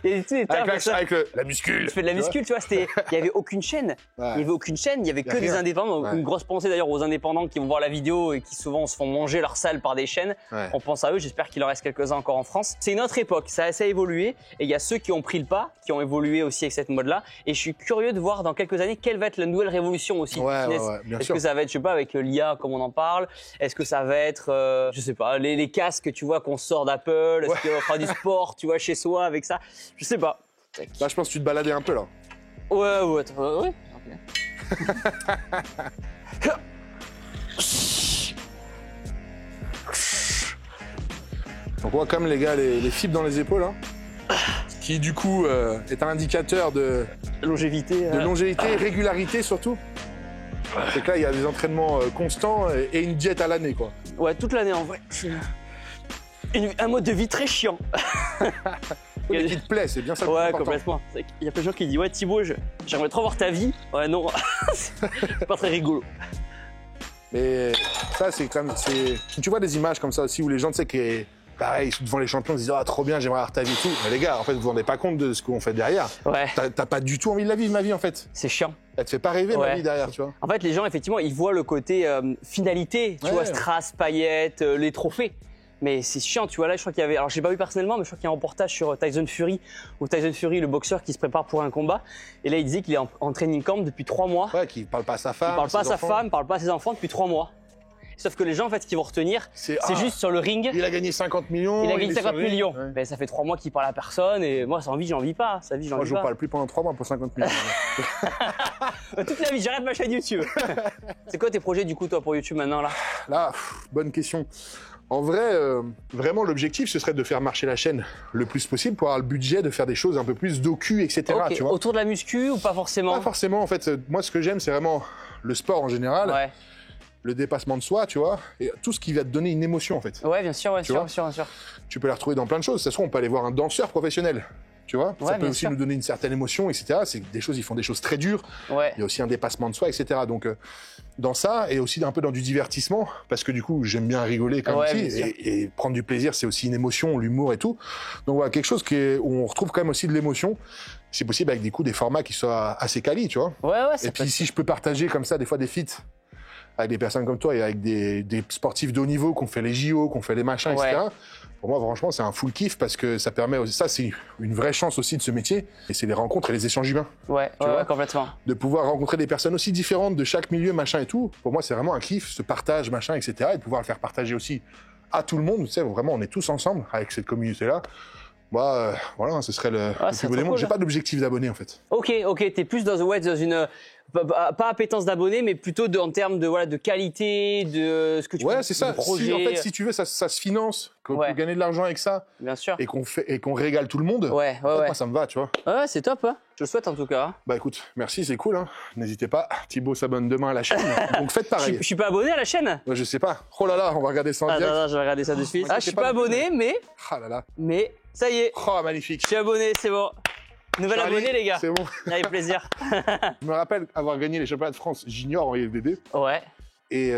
des termes comme ça. Avec la muscule. Tu fais de la muscule, tu vois, il y avait aucune chaîne. Ouais. Il y avait aucune chaîne, il y avait Y a que des rien. indépendants. Donc, Ouais. une grosse pensée d'ailleurs aux indépendants qui vont voir la vidéo et qui souvent se font manger leur salle par des chaînes. Ouais. On pense à eux, j'espère qu'il en reste quelques-uns encore en France. C'est une autre époque, ça a évolué et il y a ceux qui ont pris le pas, qui ont évolué aussi avec cette mode-là. Et je suis curieux de voir dans quelques années quelle va être la nouvelle révolution aussi. du Ouais, fitness. bien Est-ce sûr. que ça va être, je sais pas, avec l'IA comme on en parle? Est-ce que ça va être, je sais pas, les casques, tu vois, qu'on sort d'Apple? Est-ce qu'on fera du sport, tu vois, chez soi avec ça? Je sais pas. Là, je pense que tu te baladais un peu là. Ouais, attends, ouais. Donc on voit comme les gars les fibres dans les épaules, hein, qui du coup est un indicateur de Longévité. longévité, régularité surtout. C'est que là, il y a des entraînements constants et une diète à l'année, quoi. Ouais, toute l'année en vrai. Un mode de vie très chiant. Mais qui te plaît, c'est bien ça le plus Ouais, important. complètement. Il y a plein de gens qui disent ouais Thibaut, j'aimerais trop voir ta vie. Ouais non, c'est pas très rigolo. Mais ça, c'est quand même. Tu vois des images comme ça aussi où les gens, tu sais, qui pareil, devant les champions, ils se disent ah trop bien, j'aimerais avoir ta vie et tout. Mais les gars, en fait, vous vous rendez pas compte de ce qu'on fait derrière. Ouais, T'as pas du tout envie de la vivre, ma vie, en fait. c'est chiant. Elle te fait pas rêver, ma Ouais. vie derrière, tu vois. En fait, les gens effectivement, ils voient le côté finalité, tu Ouais. vois, strass, paillettes, les trophées. Mais c'est chiant, tu vois, là, je crois qu'il y avait, alors j'ai pas vu personnellement, mais je crois qu'il y a un reportage sur Tyson Fury, où Tyson Fury, le boxeur qui se prépare pour un combat, et là, il disait qu'il est en training camp depuis 3 mois. Ouais, qui parle pas à sa femme. Il parle pas à ses sa enfants. femme, il parle pas à ses enfants depuis 3 mois. Sauf que les gens, en fait, ce qu'ils vont retenir, C'est c'est juste sur le ring. Il a gagné 50 millions. Il a gagné est 50 sur le ring. millions. Ouais. Ben, ça fait 3 mois qu'il parle à personne, et moi, sans vie, j'en vis pas. Sa vie, j'en Moi, vis je pas. ne parle plus pendant 3 mois pour 50 millions. Toute la vie, j'arrête ma chaîne YouTube. C'est quoi tes projets, du coup, toi, pour YouTube maintenant, là? Là, bonne question. En vrai, vraiment, l'objectif, ce serait de faire marcher la chaîne le plus possible pour avoir le budget de faire des choses un peu plus docu, etc. Okay. Tu vois. Autour de la muscu ou pas forcément? Pas forcément, en fait. Moi, ce que j'aime, c'est vraiment le sport en général, ouais. le dépassement de soi, tu vois, et tout ce qui va te donner une émotion, en fait. Ouais, bien sûr, bien sûr. Tu peux la retrouver dans plein de choses. Ça se trouve, on peut aller voir un danseur professionnel. Tu vois, ça peut aussi nous donner une certaine émotion, etc. C'est des choses, ils font des choses très dures. Ouais. Il y a aussi un dépassement de soi, etc. Donc, dans ça, et aussi un peu dans du divertissement, parce que du coup, j'aime bien rigoler comme aussi, et prendre du plaisir, c'est aussi une émotion, l'humour et tout. Donc voilà, quelque chose où on retrouve quand même aussi de l'émotion. C'est possible avec des formats qui soient assez quali, tu vois. Ouais, et puis si je peux partager comme ça des fois des feats avec des personnes comme toi et avec des sportifs de haut niveau, qu'on fait les JO, qu'on fait les machins, etc. Pour moi, franchement, c'est un full kiff parce que ça permet aussi, ça, c'est une vraie chance aussi de ce métier. Et c'est les rencontres et les échanges humains. Ouais, complètement. De pouvoir rencontrer des personnes aussi différentes de chaque milieu, machin et tout. Pour moi, c'est vraiment un kiff, ce partage, machin, etc. Et de pouvoir le faire partager aussi à tout le monde. Tu sais, vraiment, on est tous ensemble avec cette communauté-là. Moi, voilà, ce serait le plus beau des mondes. J'ai pas d'objectif d'abonnés, en fait. Ok, t'es plus dans une... Pas appétence d'abonnés, mais plutôt en termes de qualité, de ce que tu Ouais, c'est ça. projet. Si, en fait, si tu veux, ça se finance, qu'on peut gagner de l'argent avec ça. Bien sûr. Et qu'on régale tout le monde. Ouais. Moi, ça me va, tu vois. Ouais, c'est top, hein. Je le souhaite en tout cas. Hein. Bah écoute, merci, c'est cool. Hein. N'hésitez pas. Thibaut s'abonne demain à la chaîne. Donc faites pareil. Je suis pas abonné à la chaîne. Ouais, je sais pas. Oh là là, on va regarder ça en direct. Non, je vais regarder ça de suite. Je suis pas abonné, mais. Ah là là. Mais ça y est. Oh, magnifique. Je suis abonné, c'est bon. Nouvel abonné, les gars. C'est bon. Avec plaisir. Je me rappelle avoir gagné les championnats de France junior en IFBB. Ouais. Et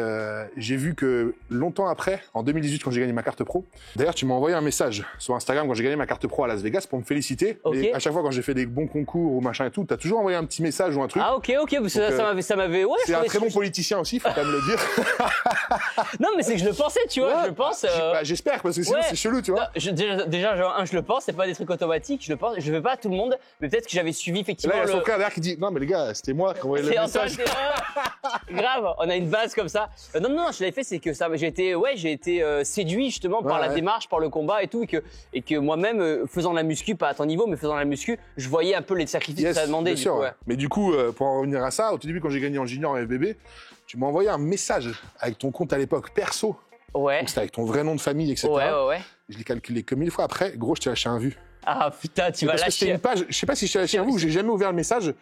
j'ai vu que longtemps après, en 2018, quand j'ai gagné ma carte pro, d'ailleurs, tu m'as envoyé un message sur Instagram quand j'ai gagné ma carte pro à Las Vegas pour me féliciter. Okay. Et à chaque fois, quand j'ai fait des bons concours ou machin et tout, t'as toujours envoyé un petit message ou un truc. Ah, ok, parce que ça m'avait. Ouais, c'est un très bon politicien aussi, faut quand même le dire. Non, mais c'est que je le pensais, tu vois, je le pense. J'espère, parce que sinon, c'est chelou, tu vois. Déjà, je le pense, c'est pas des trucs automatiques, je le pense, je veux pas à tout le monde, mais peut-être que j'avais suivi effectivement. Là, il y a son frère derrière qui dit non, mais les gars, c'était moi qui envoyé le message. Grave, on a une base comme ça. Non, je l'avais fait, c'est que ça, j'ai été séduit justement par la démarche, par le combat et tout, et que moi-même, faisant la muscu, pas à ton niveau, mais faisant la muscu, je voyais un peu les sacrifices que ça demandait. Bien sûr, mais du coup, pour en revenir à ça, au tout début, quand j'ai gagné en junior en FBB, tu m'as envoyé un message avec ton compte à l'époque perso. Ouais. Donc c'était avec ton vrai nom de famille, etc. Ouais. Je l'ai calculé que 1000 fois. Après, gros, je t'ai lâché un vu. Ah putain, tu vas lâcher. Parce que c'était une page, je sais pas si je t'ai lâché un vu ou j'ai jamais ouvert le message.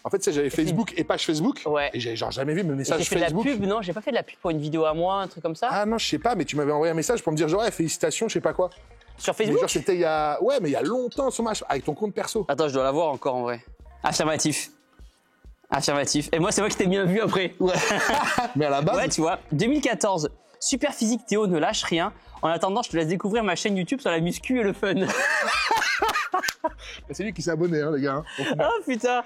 En fait, j'avais Facebook et page Facebook. Ouais. Et j'ai genre jamais vu mes messages Facebook. Facebook. J'ai fait de la pub, non, j'ai pas fait de la pub pour une vidéo à moi, un truc comme ça. Ah non, je sais pas, mais tu m'avais envoyé un message pour me dire genre, félicitations, je sais pas quoi. Sur Facebook? Mais genre, c'était il y a. Ouais, mais il y a longtemps, sur avec ton compte perso. Attends, je dois l'avoir encore en vrai. Affirmatif. Et moi, c'est moi qui t'ai bien vu après. Ouais. Mais à la base. Ouais, tu vois, 2014. Super physique Théo, ne lâche rien. En attendant, je te laisse découvrir ma chaîne YouTube sur la muscu et le fun. C'est lui qui s'est abonné, hein, les gars. Oh putain.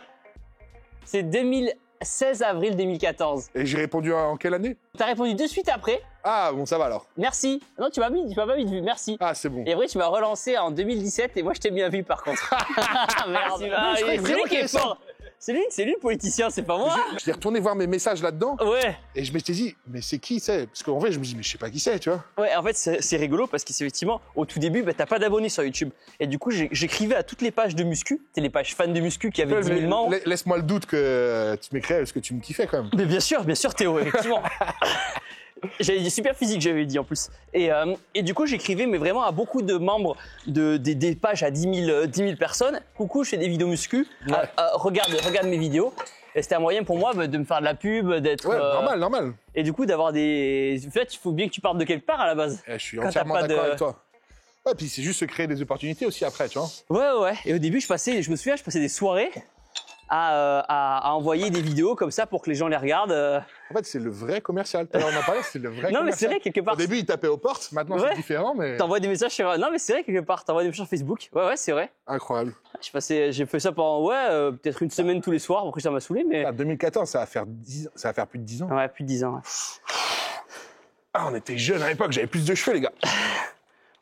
C'est 2016 avril 2014. Et j'ai répondu en quelle année? T'as répondu de suite après. Ah, bon, ça va alors. Merci. Non, tu m'as pas vite vu, merci. Ah, c'est bon. Et après, tu m'as relancé en 2017 et moi, je t'ai bien vu par contre. Merci, c'est lui qui est fort. C'est lui le politicien, c'est pas moi. Je suis retourné voir mes messages là-dedans. Ouais. Et je m'étais dit, mais c'est qui c'est? Parce qu'en vrai, je me dis, mais je sais pas qui c'est, tu vois. Ouais, en fait, c'est rigolo parce qu'effectivement, au tout début, t'as pas d'abonnés sur YouTube. Et du coup, j'écrivais à toutes les pages de muscu, les pages fans de muscu qui avaient 10 000 membres. Laisse-moi le doute que tu m'écris parce que tu me kiffais quand même. Mais bien sûr, Théo, effectivement. J'avais dit super physique, j'avais dit en plus. Et du coup, j'écrivais, mais vraiment à beaucoup de membres des pages à 10 000 personnes. Coucou, je fais des vidéos muscu. Ouais. Regarde mes vidéos. Et c'était un moyen pour moi de me faire de la pub, d'être. Ouais, normal. Et du coup, d'avoir des. En fait, il faut bien que tu partes de quelque part à la base. Je suis entièrement d'accord avec toi. Ouais, puis c'est juste se créer des opportunités aussi après, tu vois. Ouais. Et au début, je passais des soirées à envoyer des vidéos comme ça pour que les gens les regardent. En fait, c'est le vrai commercial. Tout à l'heure, on a parlé, c'est le vrai commercial. Non, mais c'est vrai, quelque part. Au début, il tapait aux portes. Maintenant, c'est différent, mais. T'envoies des messages sur. Non, mais c'est vrai, quelque part. T'envoies des messages sur Facebook. Ouais, c'est vrai. Incroyable. J'ai fait ça pendant, peut-être une semaine tous les soirs. Après, ça m'a saoulé, mais. 2014, ça va faire plus de 10 ans. Ouais, plus de 10 ans. Ouais. Ah, on était jeunes à l'époque, j'avais plus de cheveux, les gars.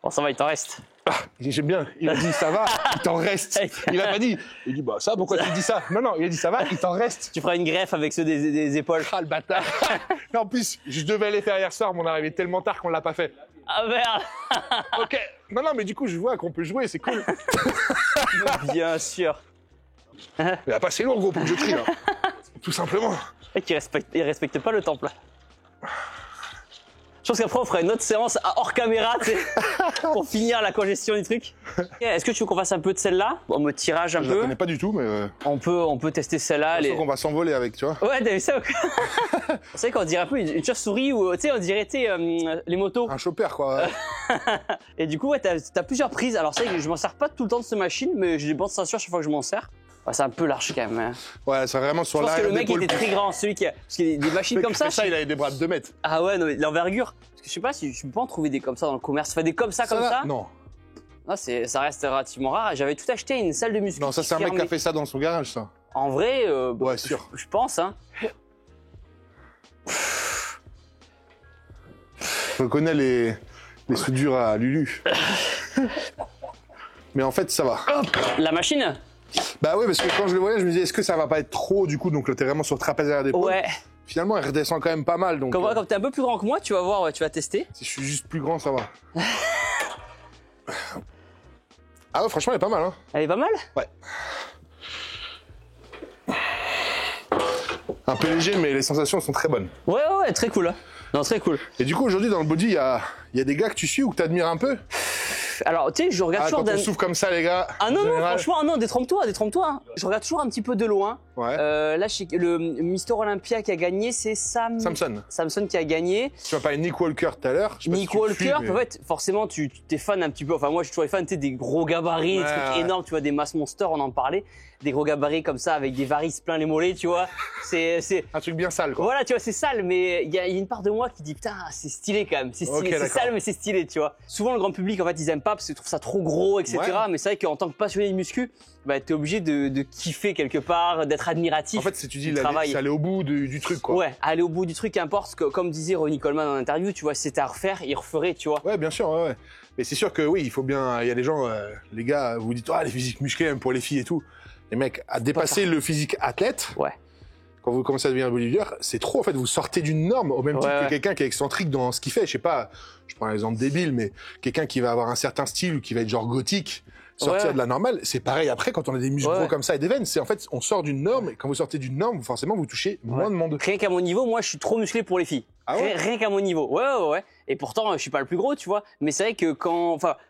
Bon, ça va, il t'en reste. Ah, j'aime bien. Il a dit ça va, il t'en reste. Il a pas dit. Il dit bah ça, pourquoi tu dis ça? Non, il a dit ça va, il t'en reste. Tu feras une greffe avec ceux des épaules. Ah le bâtard. Mais en plus, je devais les faire hier soir, mais on est arrivé tellement tard qu'on l'a pas fait. Ah merde. Ok. Non, mais du coup, je vois qu'on peut jouer, c'est cool. Bien sûr. Il a pas assez lourd, gros, pour que je trie là. Tout simplement. Il respecte pas le temple. Je pense qu'après, on fera une autre séance hors caméra, tu sais, pour finir la congestion du truc. Est-ce que tu veux qu'on fasse un peu de celle-là, en mode tirage un peu? Je la connais pas du tout, mais... On peut tester celle-là. Je pense qu'on va s'envoler avec, tu vois. Ouais, t'as vu ça ou quoi? C'est vrai qu'on dirait un peu une chauve-souris ou, tu sais, on dirait, les motos. Un chopper, quoi. Et du coup, ouais, t'as plusieurs prises. Alors, c'est vrai que je m'en sers pas tout le temps de cette machine, mais j'ai des bonnes sensations à chaque fois que je m'en sers. Ouais, c'est un peu large quand même. Hein. Ouais, c'est vraiment sur l'arrière. Je pense que le mec était très grand, celui qui a. Parce qu'il y a des machines comme ça. Il avait des bras de 2 mètres. Ah ouais, non, mais l'envergure. Parce que je sais pas si je peux pas en trouver des comme ça dans le commerce. Enfin, des comme ça. Non. Ah, ça reste relativement rare. J'avais tout acheté une salle de muscu. Non, ça, c'est un mec qui a fait ça dans son garage, ça. En vrai, ouais, sûr. Je pense, hein. Je connais les soudures à Lulu. Mais en fait, ça va. Hop, la machine? Bah oui, parce que quand je le voyais, je me disais, est-ce que ça va pas être trop, du coup, donc là, t'es vraiment sur le trapèze arrière d'épaule. Ouais. Finalement, elle redescend quand même pas mal, donc... Comme t'es un peu plus grand que moi, tu vas voir, ouais, tu vas tester. Si je suis juste plus grand, ça va. Ah ouais, franchement, elle est pas mal, hein. Elle est pas mal? Ouais. Un peu léger, mais les sensations sont très bonnes. Ouais, très cool. Hein. Non, très cool. Et du coup, aujourd'hui, dans le body, il y a des gars que tu suis ou que t'admires un peu? Alors, tu sais, je regarde toujours... Quand on souffle comme ça, les gars. Ah non, franchement, non, détrompe-toi. Hein. Je regarde toujours un petit peu de loin. Ouais. Là, le Mister Olympia qui a gagné, c'est Samson qui a gagné. Tu m'as parlé de Nick Walker tout à l'heure. Nick Walker, en fait, forcément, tu t'es fan un petit peu. Enfin, moi, je suis toujours fan, tu sais, des gros gabarits, des trucs énormes, tu vois, des masses monsters, on en parlait. Des gros gabarits comme ça, avec des varices plein les mollets, tu vois. C'est un truc bien sale, quoi. Voilà, tu vois, c'est sale, mais il y a une part de moi qui dit, putain, c'est stylé quand même. C'est stylé, c'est sale, mais c'est stylé, tu vois. Souvent, le grand public, en fait, ils aiment pas parce qu'ils trouvent ça trop gros, etc. Ouais. Mais c'est vrai qu'en tant que passionné de muscu, bah, t'es obligé de kiffer quelque part, d'être admiratif. En fait, si tu dis, c'est aller au bout du truc, quoi. Ouais, aller au bout du truc, qu'importe, comme disait Ronnie Coleman en interview, tu vois, si c'était à refaire, il referait, tu vois. Ouais, bien sûr, ouais. Mais c'est sûr que oui, il faut bien, il y a des gens, les gars, vous dites, les physiques musclés, même pour les filles et tout. Les mecs, à dépasser le physique athlète. Ouais. Quand vous commencez à devenir bodybuilder, c'est trop, en fait, vous sortez d'une norme, au même titre que quelqu'un qui est excentrique dans ce qu'il fait. Je sais pas, je prends un exemple débile, mais quelqu'un qui va avoir un certain style ou qui va être genre gothique, sortir de la normale, c'est pareil après quand on a des muscles gros comme ça et des veines. C'est en fait, on sort d'une norme et quand vous sortez d'une norme, forcément, vous touchez moins de monde. Rien qu'à mon niveau, moi, je suis trop musclé pour les filles. Ah ouais? Rien qu'à mon niveau. Ouais. Et pourtant, je suis pas le plus gros, tu vois. Mais c'est vrai que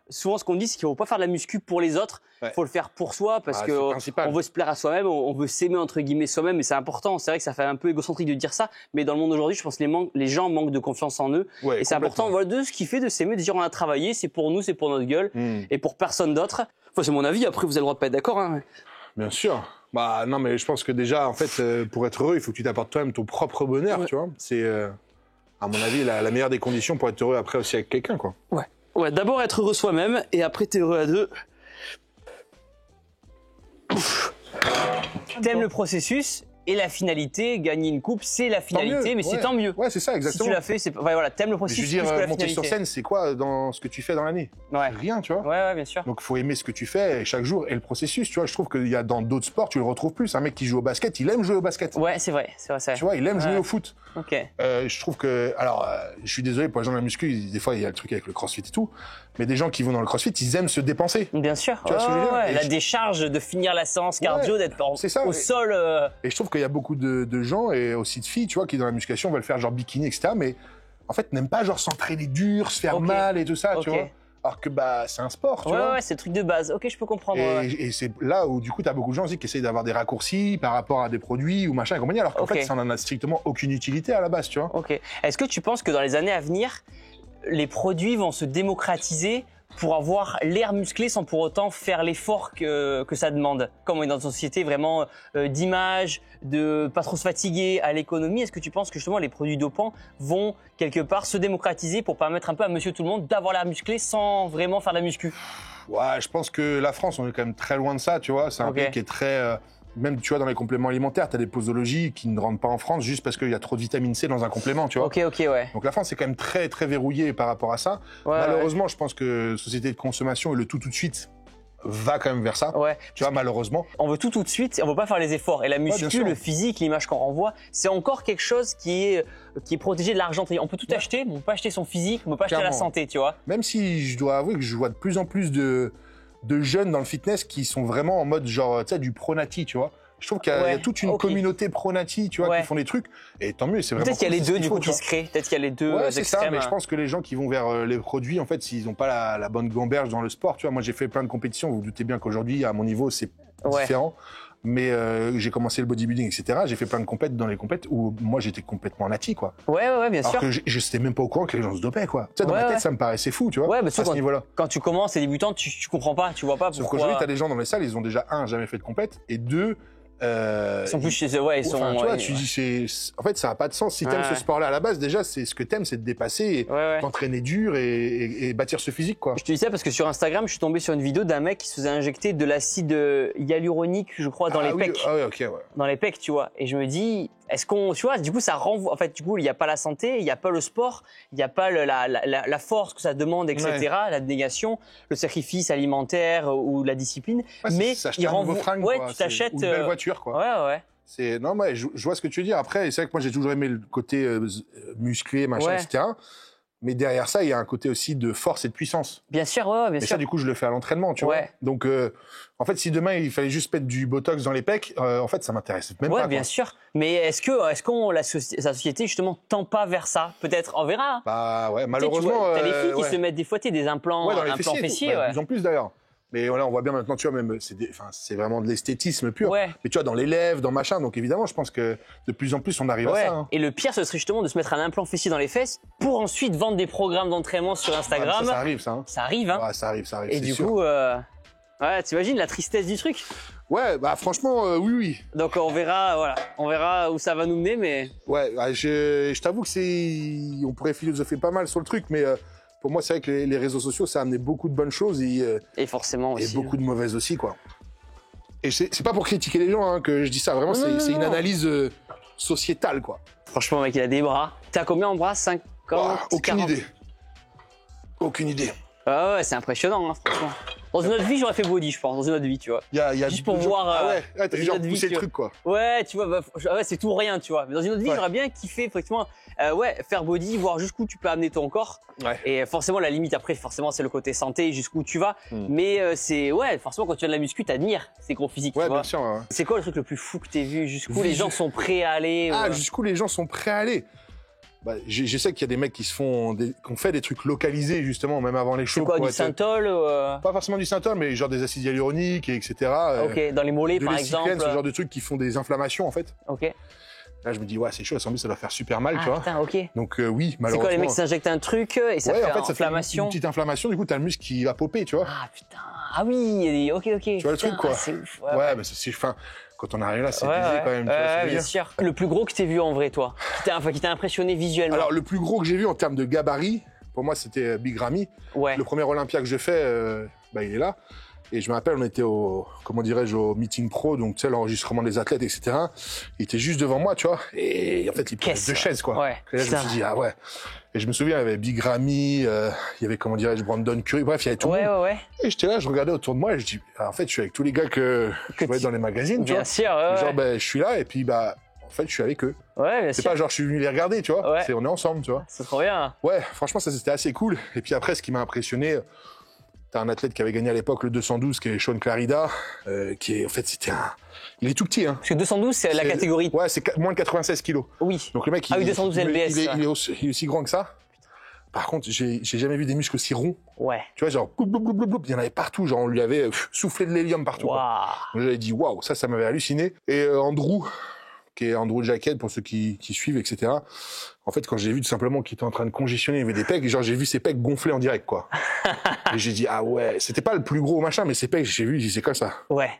souvent, ce qu'on dit, c'est qu'il faut pas faire de la muscu pour les autres. Faut le faire pour soi parce que on veut se plaire à soi-même, on veut s'aimer entre guillemets soi-même et c'est important. C'est vrai que ça fait un peu égocentrique de dire ça, mais dans le monde d'aujourd'hui, je pense que les gens manquent de confiance en eux. Ouais, et c'est important, de ce qui fait de s'aimer, de dire on a travaillé, c'est pour nous, c'est pour notre gueule et pour personne d'autre. Enfin, c'est mon avis. Après, vous avez le droit de pas être d'accord, hein. Bien sûr. Bah non, mais je pense que déjà, en fait, pour être heureux, il faut que tu t'apportes toi-même ton propre bonheur, tu vois. C'est, à mon avis, la meilleure des conditions pour être heureux après aussi avec quelqu'un, quoi. Ouais. D'abord être heureux soi-même et après t'es heureux à deux. T'aimes le processus et la finalité, gagner une coupe, c'est la finalité, mais c'est tant mieux. Ouais, c'est ça, exactement. Si tu l'as fait, t'aimes le processus. Je veux dire, monter sur scène, c'est quoi dans ce que tu fais dans l'année? Rien, tu vois. Ouais, bien sûr. Donc, faut aimer ce que tu fais chaque jour et le processus, tu vois. Je trouve qu'il y a dans d'autres sports, tu le retrouves plus. Un mec qui joue au basket, il aime jouer au basket. Ouais, c'est vrai. Tu vois, il aime jouer au foot. Ok. Je trouve que, alors, je suis désolé pour les gens de la muscu, des fois, il y a le truc avec le crossfit et tout. Mais des gens qui vont dans le crossfit, ils aiment se dépenser. Bien sûr. Tu vois ce que je veux dire? La décharge de finir la séance cardio, d'être au sol. Et je trouve qu'il y a beaucoup de gens et aussi de filles, tu vois, qui dans la musculation veulent faire genre bikini, etc. Mais en fait, n'aiment pas genre s'entraîner dur, se faire mal et tout ça, tu vois. Alors que c'est un sport, tu vois. Ouais, c'est le truc de base. Ok, je peux comprendre. Et c'est là où du coup, t'as beaucoup de gens aussi qui essayent d'avoir des raccourcis par rapport à des produits ou machin et compagnie, alors qu'en fait, ça n'en a strictement aucune utilité à la base, tu vois. Ok. Est-ce que tu penses que dans les années à venir, les produits vont se démocratiser pour avoir l'air musclé sans pour autant faire l'effort que ça demande? Comme on est dans une société vraiment d'image, de pas trop se fatiguer, à l'économie, est-ce que tu penses que justement les produits dopants vont quelque part se démocratiser pour permettre un peu à monsieur tout le monde d'avoir l'air musclé sans vraiment faire de la muscu? Ouais, je pense que la France, on est quand même très loin de ça, tu vois. C'est un pays qui est très... Même, tu vois, dans les compléments alimentaires, t'as des posologies qui ne rentrent pas en France juste parce qu'il y a trop de vitamine C dans un complément, tu vois. Ok, ouais. Donc la France est quand même très, très verrouillée par rapport à ça. Malheureusement, je pense que société de consommation et le tout de suite va quand même vers ça. Ouais. Tu vois, malheureusement. On veut tout de suite, on veut pas faire les efforts. Et la muscu, le physique, l'image qu'on renvoie, c'est encore quelque chose qui est protégé de l'argenterie. On peut tout acheter, mais on peut pas acheter son physique, on peut pas acheter la santé, tu vois. Même si je dois avouer que je vois de plus en plus de jeunes dans le fitness qui sont vraiment en mode genre, tu sais, du pro-nati, tu vois. Je trouve qu'il y a toute une communauté pro-nati, tu vois, qui font des trucs. Et tant mieux, c'est vraiment. Peut-être qu'il y a les deux, du coup, qui se créent. Peut-être qu'il y a les deux c'est extrêmes. ça, mais je pense que les gens qui vont vers les produits, en fait, s'ils n'ont pas la bonne gamberge dans le sport, tu vois, moi, j'ai fait plein de compétitions. Vous vous doutez bien qu'aujourd'hui, à mon niveau, c'est différent. Mais j'ai commencé le bodybuilding, etc. J'ai fait plein de compètes dans les compètes où moi, j'étais complètement nati, quoi. Ouais, bien sûr. Alors que je n'étais même pas au courant que les gens se dopaient, quoi. Tu sais, dans ma tête, ça me paraissait fou, tu vois. Ouais, à ce niveau-là. Quand tu commences, les débutants, tu comprends pas, tu vois pas pourquoi. Sauf qu'aujourd'hui, t'as des gens dans les salles, ils ont déjà, jamais fait de compète, et deux, ils sont plus chez eux, ils sont. Tu vois, tu dis, en fait, ça n'a pas de sens. Si t'aimes ce sport-là à la base, déjà, c'est ce que t'aimes, c'est de dépasser, t'entraîner dur et bâtir ce physique, quoi. Je te dis ça parce que sur Instagram, je suis tombé sur une vidéo d'un mec qui se faisait injecter de l'acide hyaluronique, je crois, dans les pecs. Ah ouais, ok, ouais. Dans les pecs, tu vois. Et je me dis, est-ce qu'on, tu vois, du coup, ça renvoie. En fait, du coup, il n'y a pas la santé, il n'y a pas le sport, il n'y a pas la force que ça demande, etc. La négation, le sacrifice alimentaire ou la discipline. Mais il renvoie. Tu t'achètes. Une belle voiture, quoi. Ouais. Non, mais je vois ce que tu veux dire. Après, c'est vrai que moi, j'ai toujours aimé le côté musclé, machin, etc. Mais derrière ça, il y a un côté aussi de force et de puissance. Bien sûr, bien sûr. Et ça, du coup, je le fais à l'entraînement, tu vois. Donc, en fait, si demain, il fallait juste mettre du botox dans les pecs, en fait, ça m'intéresse même pas. Ouais, bien sûr. Mais est-ce que la société, justement, tend pas vers ça? Peut-être, on verra. Bah ouais, malheureusement. T'as les filles qui se mettent des fois des implants, dans les fessiers. De plus en plus, d'ailleurs. Mais voilà, on voit bien maintenant, tu vois, même, c'est vraiment de l'esthétisme pur. Ouais. Mais tu vois, dans les lèvres, dans machin. Donc évidemment, je pense que de plus en plus, on arrive à ça. Hein. Et le pire, ce serait justement de se mettre un implant fessier dans les fesses pour ensuite vendre des programmes d'entraînement sur Instagram. Ça arrive, ça. Hein. Ça arrive, hein. Ouais, ça arrive. Et du coup, t'imagines la tristesse du truc? Ouais, bah franchement, oui. Donc on verra où ça va nous mener, mais. Ouais, je t'avoue que on pourrait philosopher pas mal sur le truc, mais. Pour moi, c'est vrai que les réseaux sociaux, ça a amené beaucoup de bonnes choses et forcément aussi. Et beaucoup de mauvaises aussi, quoi. Et c'est pas pour critiquer les gens hein, que je dis ça. Vraiment, c'est une analyse sociétale, quoi. Franchement, mec, il a des bras. T'as combien en bras? 50 Aucune 40. idée. Aucune idée. Ah ouais, c'est impressionnant, hein, franchement. Dans une autre vie, j'aurais fait body, je pense. Dans une autre vie, tu vois. Juste pour voir. T'as genre poussé le truc, quoi. Ouais, tu vois, c'est tout ou rien, tu vois. Mais dans une autre vie, j'aurais bien kiffé, effectivement, faire body, voir jusqu'où tu peux amener ton corps. Ouais. Et forcément, la limite après, c'est le côté santé, jusqu'où tu vas. Mais forcément, quand tu viens de la muscu, t'admires ces gros physiques, tu vois. Bien sûr, ouais. C'est quoi le truc le plus fou que t'aies vu? Jusqu'où les gens sont prêts à aller? Jusqu'où les gens sont prêts à aller? Bah, je sais qu'il y a des mecs qui ont fait des trucs localisés justement même avant les shows. C'est quoi, du synthol Pas forcément du synthol, mais genre des acides hyaluroniques etc. Ok, dans les mollets par exemple. Ce genre de trucs qui font des inflammations en fait. Ok. Là je me dis ça c'est chaud, ça doit faire super mal, tu vois. Putain, ok. Donc oui, malheureusement. C'est quoi, les mecs s'injectent un truc et ça fait en fait, inflammation. Ça fait une petite inflammation, du coup t'as le muscle qui va popper, tu vois. Ah putain, oui, ok. Tu vois le truc quoi. C'est ouf. Ouais, mais c'est fin. Quand on arrive là, c'est baisé quand même. Bien sûr. Le plus gros que t'aies vu en vrai, toi, qui t'a impressionné visuellement. Alors le plus gros que j'ai vu en termes de gabarit, pour moi c'était Big Ramy. Ouais. Le premier Olympia que je fais, il est là. Et je me rappelle, on était au meeting pro, donc tu sais, l'enregistrement des athlètes, etc. Il était juste devant moi, tu vois. Et en fait, il prenait 2 chaises, quoi. Ouais. Et là, je me suis dit, ah ouais. Et je me souviens, il y avait Big Ramy, il y avait, Brandon Curry, bref, il y avait tout le monde. Ouais. Et j'étais là, je regardais autour de moi et je dis, en fait, je suis avec tous les gars que je voyais dans les magazines, tu vois. Bien sûr, Genre, je suis là et puis, en fait, je suis avec eux. Ouais, bien sûr. C'est pas genre, je suis venu les regarder, tu vois. Ouais. On est ensemble, tu vois. C'est trop bien. Ouais, franchement, ça, c'était assez cool. Et puis après, ce qui m'a impressionné, t'as un athlète qui avait gagné à l'époque le 212, qui est Sean Clarida, qui est, en fait, il est tout petit, hein. Parce que 212, c'est la catégorie. Ouais, c'est moins de 96 kilos. Oui. Donc le mec, 212 LBS. Il est aussi grand que ça. Par contre, j'ai jamais vu des muscles aussi ronds. Ouais. Tu vois, genre, il y en avait partout. Genre, on lui avait soufflé de l'hélium partout. Wow. Donc j'avais dit, waouh, ça m'avait halluciné. Et Andrew, qui est Andrew Jacket, pour ceux qui suivent, etc. En fait, quand j'ai vu tout simplement qu'il était en train de congestionner, il y avait des pecs, genre, j'ai vu ses pecs gonfler en direct, quoi. Et j'ai dit, ah ouais, c'était pas le plus gros machin, mais ses pecs, j'ai vu, c'est comme ça. Ouais.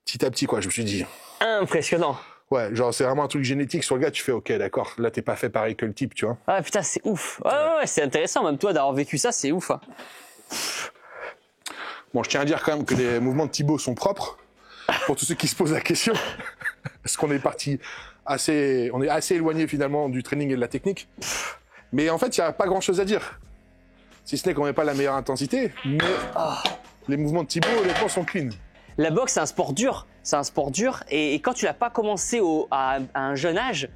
Petit à petit, quoi, je me suis dit. Impressionnant. Ouais, genre, c'est vraiment un truc génétique sur le gars, tu fais, ok, d'accord, là, t'es pas fait pareil que le type, tu vois. Ah, putain, c'est ouf. Ouais, c'est intéressant, même toi, d'avoir vécu ça, c'est ouf. Hein. Bon, je tiens à dire quand même que les mouvements de Thibaut sont propres. Pour tous ceux qui se posent la question. Parce qu'on est on est assez éloigné finalement du training et de la technique. Mais en fait, il n'y a pas grand chose à dire. Si ce n'est qu'on n'est pas la meilleure intensité, mais les mouvements de Thibaut, honnêtement, sont clean. La boxe, c'est un sport dur. Et quand tu l'as pas commencé à un jeune âge,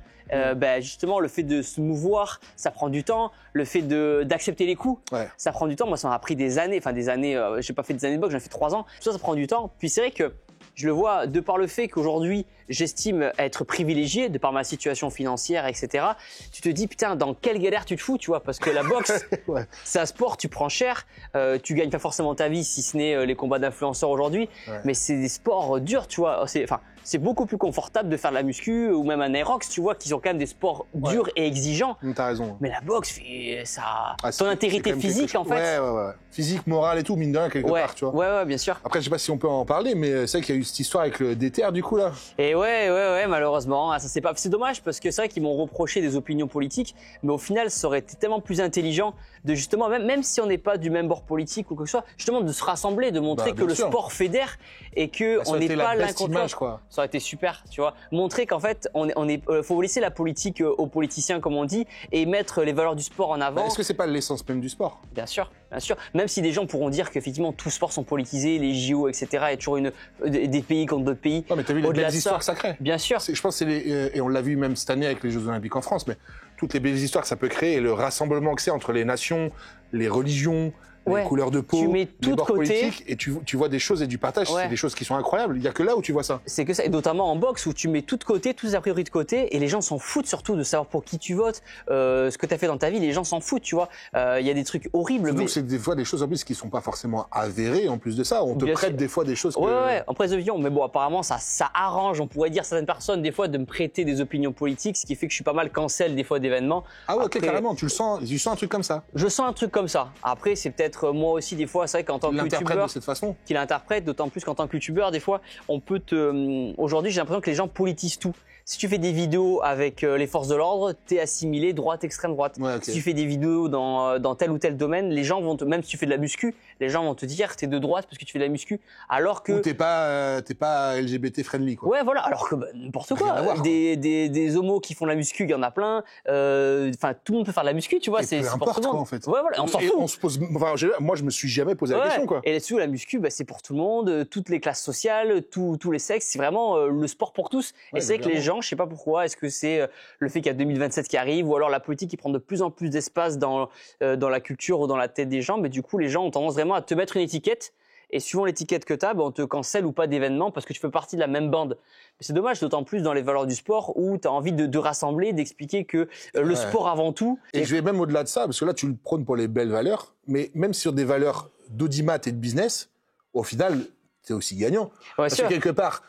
justement, le fait de se mouvoir, ça prend du temps. Le fait d'accepter les coups, ça prend du temps. Moi, ça m'a pris des années. Enfin, j'ai pas fait des années de boxe, j'en ai fait 3 ans. Tout ça prend du temps. Puis c'est vrai que je le vois de par le fait qu'aujourd'hui, j'estime être privilégié de par ma situation financière, etc. Tu te dis, putain, dans quelle galère tu te fous, tu vois, parce que la boxe, Ouais. c'est un sport, tu prends cher, tu gagnes pas forcément ta vie si ce n'est les combats d'influenceurs aujourd'hui, Ouais. mais c'est des sports durs, tu vois. C'est beaucoup plus confortable de faire de la muscu ou même un aerox, tu vois, qui sont quand même des sports durs et exigeants. T'as raison. Mais la boxe, ça, Ah, ton intégrité physique, en fait. Ouais. Physique, morale et tout, mine de rien, quelque part, tu vois. Ouais, bien sûr. Après, je sais pas si on peut en parler, mais c'est vrai qu'il y a eu cette histoire avec le DTR, du coup, là. Et ouais, malheureusement, ça c'est dommage parce que c'est vrai qu'ils m'ont reproché des opinions politiques, mais au final, ça aurait été tellement plus intelligent de justement, même si on n'est pas du même bord politique ou quoi que ce soit, justement de se rassembler, de montrer que le sport fédère et que on n'est pas l'un contre l'autre. Ça aurait été super, tu vois. Montrer qu'en fait, faut laisser la politique aux politiciens, comme on dit, et mettre les valeurs du sport en avant. Est-ce que c'est pas l'essence même du sport? Bien sûr. Même si des gens pourront dire qu'effectivement tous sports sont politisés, les JO, etc. Il y a toujours des pays contre d'autres pays. Non, mais t'as vu les belles histoires que ça crée. Bien sûr. Je pense que c'est et on l'a vu même cette année avec les Jeux Olympiques en France, mais toutes les belles histoires que ça peut créer et le rassemblement que c'est entre les nations, les religions, les couleurs de peau, tu mets tout les bords de côté, politiques, et tu vois des choses et du partage, c'est des choses qui sont incroyables. Il y a que là où tu vois ça. C'est que ça, et notamment en boxe où tu mets tout de côté, tous les a priori de côté, et les gens s'en foutent surtout de savoir pour qui tu votes, ce que tu as fait dans ta vie, les gens s'en foutent, tu vois. Il y a des trucs horribles. Donc c'est des fois des choses en plus qui sont pas forcément avérées en plus de ça. On te prête des fois des choses que... Ouais, en présomption. Mais bon, apparemment, ça arrange, on pourrait dire certaines personnes des fois de me prêter des opinions politiques, ce qui fait que je suis pas mal cancel des fois d'événements. Ah ouais, ok, carrément, tu sens un truc comme ça. Je sens un truc comme ça. Après, c'est peut-être moi aussi des fois, c'est vrai qu'en tant que youtubeur, de cette façon. Qu'il interprète, d'autant plus qu'en tant que youtubeur, des fois, on peut aujourd'hui, j'ai l'impression que les gens politisent tout. Si tu fais des vidéos avec les forces de l'ordre, t'es assimilé droite, extrême droite. Ouais, okay. Si tu fais des vidéos dans tel ou tel domaine, les gens vont même si tu fais de la muscu, les gens vont te dire t'es de droite parce que tu fais de la muscu, alors que... Ou t'es pas LGBT friendly, quoi. Ouais, voilà, alors que n'importe quoi. Des homos qui font de la muscu, il y en a plein. Enfin, tout le monde peut faire de la muscu, tu vois. C'est pour tout le monde, en fait. Ouais, voilà, on s'en fout. Moi, je me suis jamais posé la question, quoi. Et là-dessus, la muscu, c'est pour tout le monde, toutes les classes sociales, tous les sexes. C'est vraiment le sport pour tous. Et c'est vrai que les gens, je sais pas pourquoi, est-ce que c'est le fait qu'il y a 2027 qui arrive, ou alors la politique qui prend de plus en plus d'espace dans la culture ou dans la tête des gens, mais du coup, les gens ont tendance vraiment à te mettre une étiquette. Et suivant l'étiquette que tu as, on te cancelle ou pas d'événement parce que tu fais partie de la même bande. Mais c'est dommage, d'autant plus dans les valeurs du sport où tu as envie de rassembler, d'expliquer que le sport avant tout. Et je vais même au-delà de ça, parce que là, tu le prônes pour les belles valeurs, mais même sur des valeurs d'audimat et de business, au final, c'est aussi gagnant. Ouais, parce que quelque part,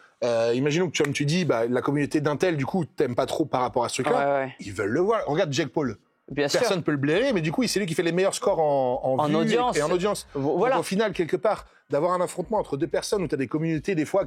imaginons que comme tu dis, la communauté d'un tel, du coup, t'aimes pas trop par rapport à ce truc-là. Ouais. Ils veulent le voir. Regarde Jake Paul. Personne ne peut le blairer, mais du coup, c'est lui qui fait les meilleurs scores en vues audience. Et en audience. Voilà. Donc, au final, quelque part, d'avoir un affrontement entre deux personnes où tu as des communautés, des fois,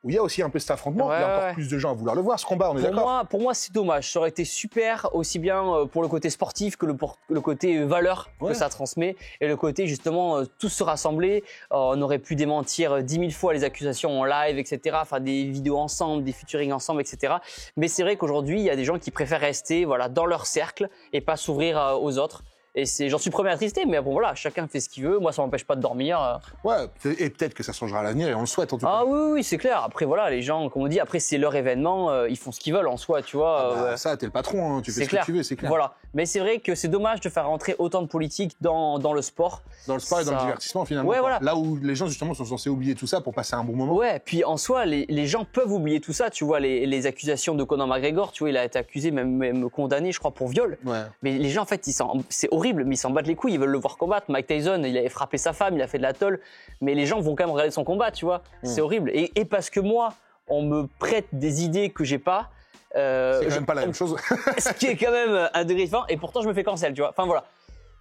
où il y a aussi un peu cet affrontement, il y a encore plus de gens à vouloir le voir, ce combat, on est d'accord? Pour moi, c'est dommage. Ça aurait été super, aussi bien pour le côté sportif que le côté valeur que ça transmet, et le côté, justement, tous se rassembler. On aurait pu démentir 10 000 fois les accusations en live, etc., faire des vidéos ensemble, des featuring ensemble, etc. Mais c'est vrai qu'aujourd'hui, il y a des gens qui préfèrent rester dans leur cercle et pas s'ouvrir aux autres. Et j'en suis premier attristé, mais bon voilà, chacun fait ce qu'il veut. Moi, ça m'empêche pas de dormir. Ouais, et peut-être que ça changera à l'avenir, et on le souhaite en tout cas. Ah oui, c'est clair. Après voilà, les gens, comme on dit, après c'est leur événement, ils font ce qu'ils veulent en soi, tu vois. Ça, t'es le patron, hein, tu fais ce que tu veux, c'est clair. Voilà. Mais c'est vrai que c'est dommage de faire rentrer autant de politique dans le sport. Dans le sport et dans le divertissement finalement. Ouais, voilà. Là où les gens justement sont censés oublier tout ça pour passer un bon moment. Ouais, puis en soi, les gens peuvent oublier tout ça. Tu vois, les accusations de Conor McGregor, tu vois, il a été accusé, même condamné, je crois, pour viol. Ouais. Mais les gens, en fait, c'est horrible, mais ils s'en battent les couilles, ils veulent le voir combattre. Mike Tyson, il avait frappé sa femme, il a fait de la tôle, mais les gens vont quand même regarder son combat, tu vois. C'est horrible. Et parce que moi, on me prête des idées que j'ai pas. C'est quand même pas la même chose. Ce qui est quand même un degré différent, et pourtant je me fais cancel, tu vois. Enfin voilà.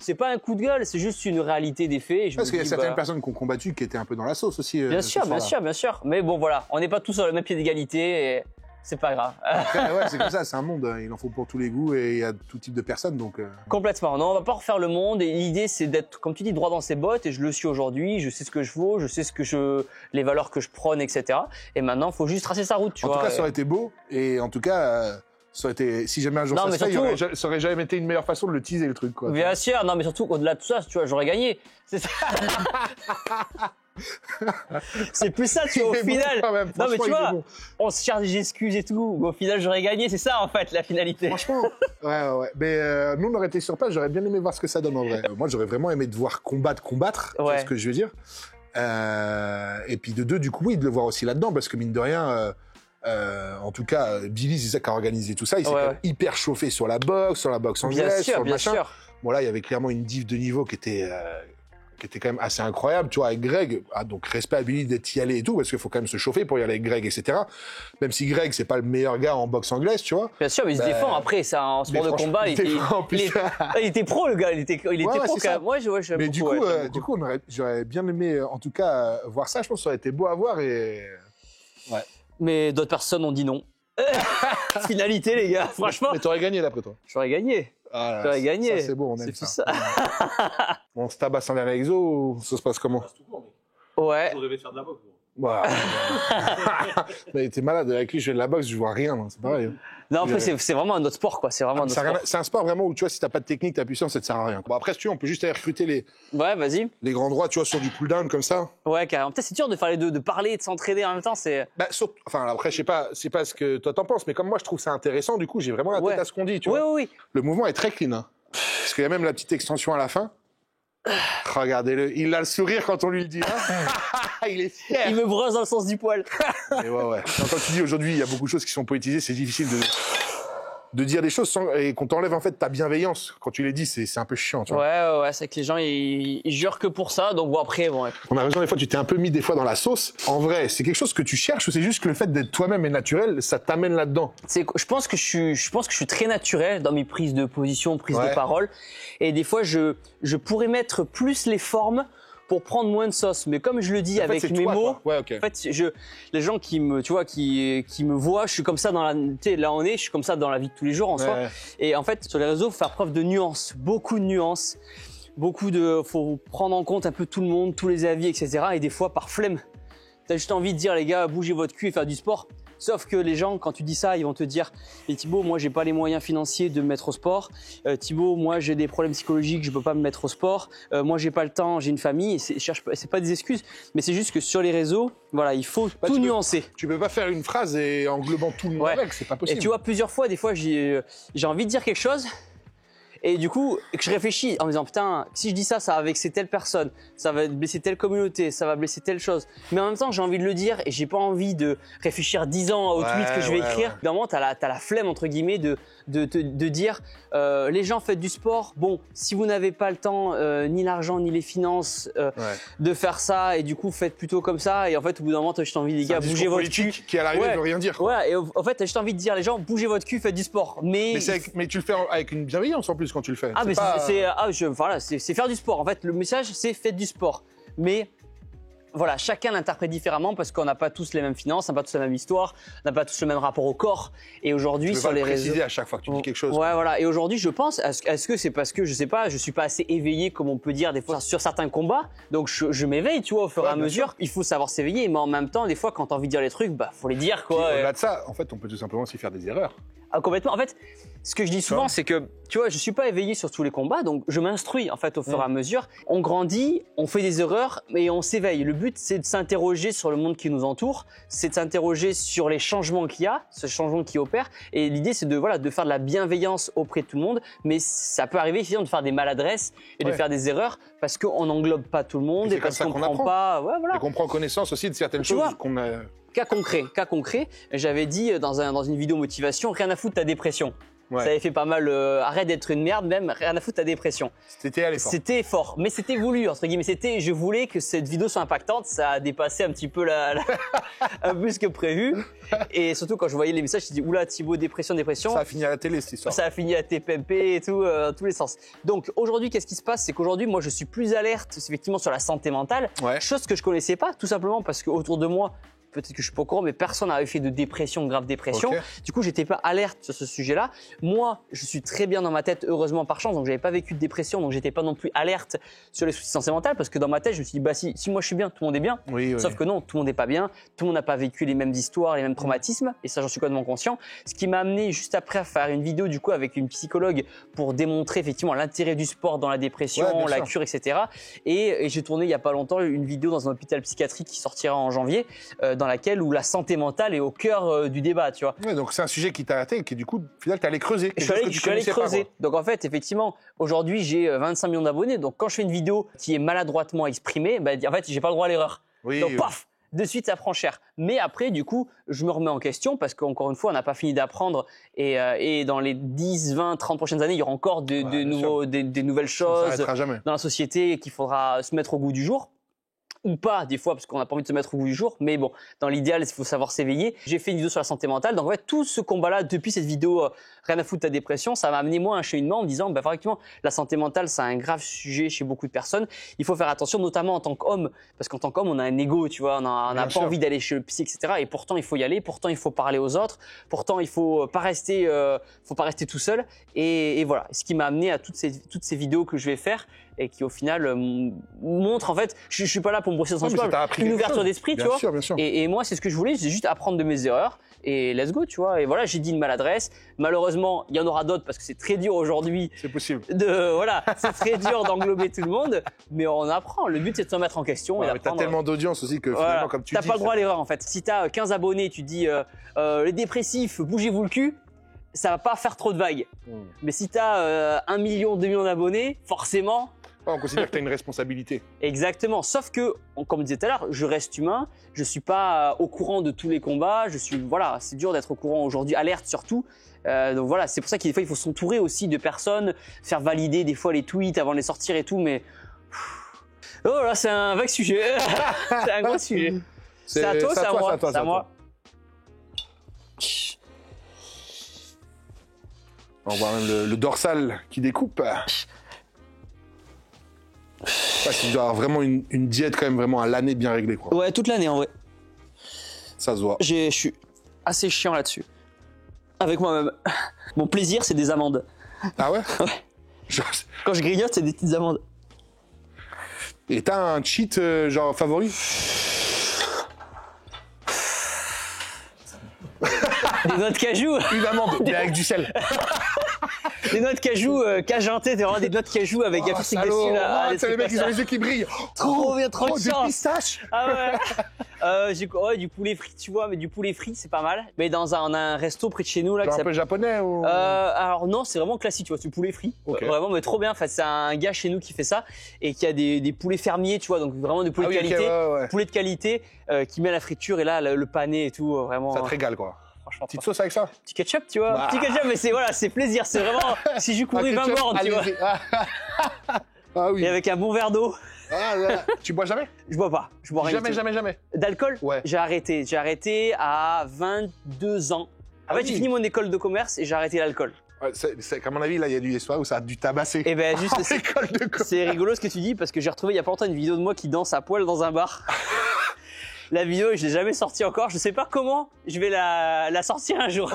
C'est pas un coup de gueule, c'est juste une réalité des faits. Parce qu'il y a certaines personnes qui ont combattu qui étaient un peu dans la sauce aussi. Bien sûr. Mais bon, voilà, on n'est pas tous sur le même pied d'égalité et c'est pas grave. Après, ouais, c'est comme ça, c'est un monde. Il en faut pour tous les goûts et il y a tout type de personnes. Donc, Complètement. Non, on va pas refaire le monde. Et l'idée, c'est d'être, comme tu dis, droit dans ses bottes. Et je le suis aujourd'hui. Je sais ce que je vaux. Je sais les valeurs que je prône, etc. Et maintenant, il faut juste tracer sa route, tu vois. En tout cas, ça aurait été beau. Et en tout cas. Ça aurait été, si jamais un jour ça se fait, ça aurait jamais été une meilleure façon de le teaser le truc, quoi. Bien sûr, non, mais surtout au-delà de tout ça, tu vois, j'aurais gagné. C'est ça. C'est plus ça, tu vois, au final. Non, mais tu vois, on se charge des excuses et tout, mais au final, j'aurais gagné. C'est ça, en fait, la finalité. Franchement, ouais. Mais nous, on aurait été sur place. J'aurais bien aimé voir ce que ça donne en vrai. Moi, j'aurais vraiment aimé te voir combattre. C'est ce que je veux dire. Et puis de deux, du coup, oui, de le voir aussi là-dedans, parce que mine de rien, en tout cas, Billy, c'est ça qui a organisé tout ça. Il s'est quand même hyper chauffé sur la boxe anglaise, sur le machin. Sûr. Bon là, il y avait clairement une diff de niveau qui était quand même assez incroyable, tu vois, avec Greg. Ah, donc respect à Billy d'être y allé et tout, parce qu'il faut quand même se chauffer pour y aller avec Greg, etc. Même si Greg, c'est pas le meilleur gars en boxe anglaise, tu vois. Bien sûr, mais il se défend. Après, c'est un sport de combat. Il était pro, le gars. Il était pro quand même. Ouais, j'aime beaucoup. Mais du coup, j'aurais bien aimé, en tout cas, voir ça. Je pense que ça aurait été beau à voir et... Ouais. Mais d'autres personnes ont dit non. Finalité, les gars, franchement. Mais t'aurais gagné, d'après toi. J'aurais gagné. Ah, j'aurais gagné. Ça, c'est beau, on aime ça. Ça. On se tabasse en dernier exo ou ça se passe comment? Ouais. On rêvait de faire de la boxe. Bah, mais t'es malade, avec lui je fais de la boxe, je vois rien, c'est pareil. Non, après c'est vraiment un autre sport, quoi. C'est vraiment un autre sport. C'est un sport vraiment où tu vois, si t'as pas de technique, ta puissance, ça te sert à rien. Bon, après, si tu veux, on peut juste aller recruter les grands droits, tu vois, sur du pull down comme ça. Ouais, carrément. Peut-être c'est dur de faire les deux, de parler et de s'entraider en même temps. Enfin, après, je sais pas ce que toi t'en penses, mais comme moi je trouve ça intéressant, du coup, j'ai vraiment la tête à ce qu'on dit, tu vois. Oui. Le mouvement est très clean, hein. Parce qu'il y a même la petite extension à la fin. Regardez-le, il a le sourire quand on lui le dit. Hein. Il est fier. Il me brosse dans le sens du poil. Mais ouais. Quand tu dis aujourd'hui, il y a beaucoup de choses qui sont politisées, c'est difficile de dire des choses et qu'on t'enlève en fait ta bienveillance. Quand tu les dis, c'est un peu chiant, tu vois. Ouais, c'est que les gens, ils jurent que pour ça, donc bon, après, bon. Ouais. On a raison, des fois, tu t'es un peu mis des fois dans la sauce. En vrai, c'est quelque chose que tu cherches ou c'est juste que le fait d'être toi-même et naturel, ça t'amène là-dedans? Je pense que je suis très naturel dans mes prises de position, prises de parole. Et des fois, je pourrais mettre plus les formes pour prendre moins de sauce. Mais comme je le dis avec mes mots, en fait, les gens qui me voient, je suis comme ça je suis comme ça dans la vie de tous les jours en soi. Et en fait, sur les réseaux, faut faire preuve de nuances, beaucoup de nuances, faut prendre en compte un peu tout le monde, tous les avis, etc. Et des fois, par flemme, t'as juste envie de dire, les gars, bougez votre cul et faire du sport. Sauf que les gens, quand tu dis ça, ils vont te dire « Et Thibaut, moi, j'ai pas les moyens financiers de me mettre au sport. Thibaut, moi, j'ai des problèmes psychologiques, je peux pas me mettre au sport. Moi, j'ai pas le temps, j'ai une famille. » Et c'est pas des excuses, mais c'est juste que sur les réseaux, voilà, il faut tout nuancer. Tu peux pas faire une phrase et englobant tout le monde avec, c'est pas possible. Et tu vois, plusieurs fois, des fois, j'ai envie de dire quelque chose. Et du coup, que je réfléchis en me disant, putain, si je dis ça, ça va vexer telle personne, ça va blesser telle communauté, ça va blesser telle chose. Mais en même temps, j'ai envie de le dire et j'ai pas envie de réfléchir 10 ans au tweet que je vais écrire. Évidemment, t'as la flemme, entre guillemets, de dire, les gens faites du sport. Bon, si vous n'avez pas le temps, ni l'argent, ni les finances, de faire ça, et du coup, faites plutôt comme ça. Et en fait, au bout d'un moment, t'as juste envie, les gars, bougez votre cul. Qui à l'arrivée veut rien dire. Ouais, et en fait, t'as juste envie de dire, les gens, bougez votre cul, faites du sport. Mais tu le fais avec une bienveillance en plus quand tu le fais. Ah, mais c'est faire du sport. En fait, le message, c'est faites du sport. Mais voilà, chacun l'interprète différemment parce qu'on n'a pas tous les mêmes finances, on n'a pas tous la même histoire, on n'a pas tous le même rapport au corps. Et aujourd'hui, sur les réseaux. Tu préciser à chaque fois que tu dis quelque chose. Ouais, voilà. Et aujourd'hui, je pense, est-ce que c'est parce que, je sais pas, je suis pas assez éveillé comme on peut dire des fois sur certains combats. Donc, je m'éveille, tu vois, au fur et à mesure. Il faut savoir s'éveiller. Mais en même temps, des fois, quand t'as envie de dire les trucs, bah, faut les dire, quoi. Au-delà de ça, en fait, on peut tout simplement aussi faire des erreurs. Ah, complètement. En fait, ce que je dis souvent, c'est que, tu vois, je suis pas éveillé sur tous les combats, donc je m'instruis, en fait, au fur et à mesure. On grandit, on fait des erreurs, mais on s'éveille. Le but, c'est de s'interroger sur le monde qui nous entoure, c'est de s'interroger sur les changements qu'il y a, ce changement qui opère. Et l'idée, c'est de faire de la bienveillance auprès de tout le monde, mais ça peut arriver, finalement, de faire des maladresses et de faire des erreurs parce qu'on n'englobe pas tout le monde et parce qu'on prend pas, et qu'on prend connaissance aussi de certaines choses qu'on a. Cas concret, j'avais dit dans une vidéo motivation, rien à foutre ta dépression. Ouais. Ça avait fait pas mal, arrête d'être une merde, même rien à foutre ta dépression. C'était fort, mais c'était voulu, entre guillemets. Je voulais que cette vidéo soit impactante, ça a dépassé un petit peu un peu ce que prévu. Et surtout quand je voyais les messages, je me dis, oula, Thibaut, dépression. Ça a fini à la télé, cette histoire. Ça a fini à TPMP et tout, dans tous les sens. Donc aujourd'hui, qu'est-ce qui se passe? C'est qu'aujourd'hui, moi, je suis plus alerte, effectivement, sur la santé mentale. Chose que je connaissais pas, tout simplement parce qu'autour de moi, peut-être que je suis pas au courant, mais personne n'avait fait de dépression, grave dépression. Du coup, j'étais pas alerte sur ce sujet-là. Moi, je suis très bien dans ma tête, heureusement par chance, donc j'avais pas vécu de dépression, donc j'étais pas non plus alerte sur les soucis de santé mentale, parce que dans ma tête, je me suis dit, bah si moi je suis bien, tout le monde est bien. Sauf que non, tout le monde n'est pas bien, tout le monde n'a pas vécu les mêmes histoires, les mêmes traumatismes, et ça, j'en suis complètement conscient. Ce qui m'a amené juste après à faire une vidéo du coup avec une psychologue pour démontrer effectivement l'intérêt du sport dans la dépression, la cure, etc. Et j'ai tourné il y a pas longtemps une vidéo dans un hôpital psychiatrique qui sortira en janvier. dans laquelle où la santé mentale est au cœur du débat, tu vois. Ouais, donc c'est un sujet qui t'a atteint et qui du coup, au final, t'es allé creuser. Je suis allé creuser. Donc en fait, effectivement, aujourd'hui, j'ai 25 millions d'abonnés. Donc quand je fais une vidéo qui est maladroitement exprimée, bah, en fait, j'ai pas le droit à l'erreur. Oui, donc oui. paf, de suite, ça prend cher. Mais après, du coup, je me remets en question parce qu'encore une fois, on n'a pas fini d'apprendre et dans les 10, 20, 30 prochaines années, il y aura encore des nouvelles choses Ça s'arrêtera jamais. dans la société qu'il faudra se mettre au goût du jour. Ou pas, des fois, parce qu'on n'a pas envie de se mettre au goût du jour. Mais bon, dans l'idéal, il faut savoir s'éveiller. J'ai fait une vidéo sur la santé mentale. Donc, en fait, tout ce combat-là, depuis cette vidéo, rien à foutre de ta dépression, ça m'a amené, moi, un cheminement en me disant, bah, effectivement, la santé mentale, c'est un grave sujet chez beaucoup de personnes. Il faut faire attention, notamment en tant qu'homme. Parce qu'en tant qu'homme, on a un ego, tu vois. On n'a pas envie d'aller chez le psy, etc. Et pourtant, il faut y aller. Pourtant, il faut parler aux autres. Pourtant, il faut pas rester tout seul. Et voilà. Ce qui m'a amené à toutes ces vidéos que je vais faire et qui, au final, montrent, en fait, je suis pas là pour me brosser dans une ouverture d'esprit, tu vois. Bien sûr. Et moi, c'est ce que je voulais, c'est juste apprendre de mes erreurs et let's go, tu vois. Et voilà, j'ai dit une maladresse. Malheureusement, il y en aura d'autres parce que c'est très dur aujourd'hui. C'est possible. Voilà, c'est très dur d'englober tout le monde, mais on apprend. Le but, c'est de se remettre en question. Ouais, t'as tellement d'audience aussi que finalement, comme tu dis. T'as pas le droit à l'erreur, en fait. Si t'as 15 abonnés, tu dis les dépressifs, bougez-vous le cul. Ça va pas faire trop de vagues. Mais si t'as 1 million, 2 millions d'abonnés, forcément. On considère que tu as une responsabilité. Exactement. Sauf que, comme je disais tout à l'heure, je reste humain. Je suis pas au courant de tous les combats. Voilà, c'est dur d'être au courant aujourd'hui, alerte surtout. Donc voilà, c'est pour ça qu'il faut s'entourer aussi de personnes, faire valider des fois les tweets avant de les sortir et tout. Mais oh là, c'est un vague sujet. C'est un gros sujet. C'est à toi, c'est à moi. C'est à moi. On voit même le dorsal qui découpe. Tu dois avoir vraiment une diète quand même vraiment à l'année bien réglée, quoi. Ouais, toute l'année en vrai. Ça se voit. Je suis assez chiant là-dessus. Avec moi-même. Mon plaisir, c'est des amandes. Ah ouais? Ouais. Quand je grignote, c'est des petites amandes. Et t'as un cheat genre favori? Des noix de cajou. Une amande, mais avec du sel. Des noix de cajou cajantées, t'as vraiment des noix de cajou avec un petit dessus là. C'est les mecs, ils ont les yeux qui brillent. Trop bien, trop de des chance. pistaches. Ah ouais. Du poulet frit, tu vois, mais du poulet frit, c'est pas mal. Mais on a un resto près de chez nous là. Genre un peu japonais ou... Alors non, c'est vraiment classique, tu vois, c'est du poulet frit. Okay. Vraiment, mais trop bien. Enfin, c'est un gars chez nous qui fait ça et qui a des poulets fermiers, tu vois, donc vraiment des poulets de qualité. Okay, ouais. Poulet de qualité qui met à la friture et là, le pané et tout, vraiment. Ça te régale, quoi. Petite sauce avec ça? Petit ketchup, tu vois. Petit ketchup, mais c'est plaisir. C'est vraiment si j'ai couru 20 bornes, tu vois. Ah oui. Et avec un bon verre d'eau. Ah là. Tu bois jamais? Je bois pas. Je bois rien. Jamais. D'alcool? Ouais. J'ai arrêté. J'ai arrêté à 22 ans. En fait, j'ai fini mon école de commerce et j'ai arrêté l'alcool. Ouais, à mon avis, là, il y a du histoire où ça a dû tabasser. Et ben juste, c'est rigolo ce que tu dis parce que j'ai retrouvé il y a pas longtemps une vidéo de moi qui danse à poil dans un bar. La vidéo, je l'ai jamais sortie encore. Je sais pas comment je vais la sortir un jour.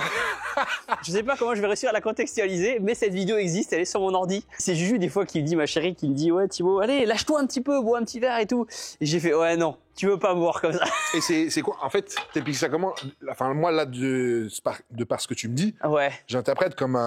Je sais pas comment je vais réussir à la contextualiser, mais cette vidéo existe, elle est sur mon ordi. C'est Juju des fois qui me dit, ma chérie, qui me dit, ouais Thibaut, allez, lâche-toi un petit peu, bois un petit verre et tout. Et j'ai fait, ouais non, tu veux pas boire comme ça. Et c'est quoi? En fait, t'expliques ça comment? Enfin, moi, là, de par ce que tu me dis, ouais. J'interprète comme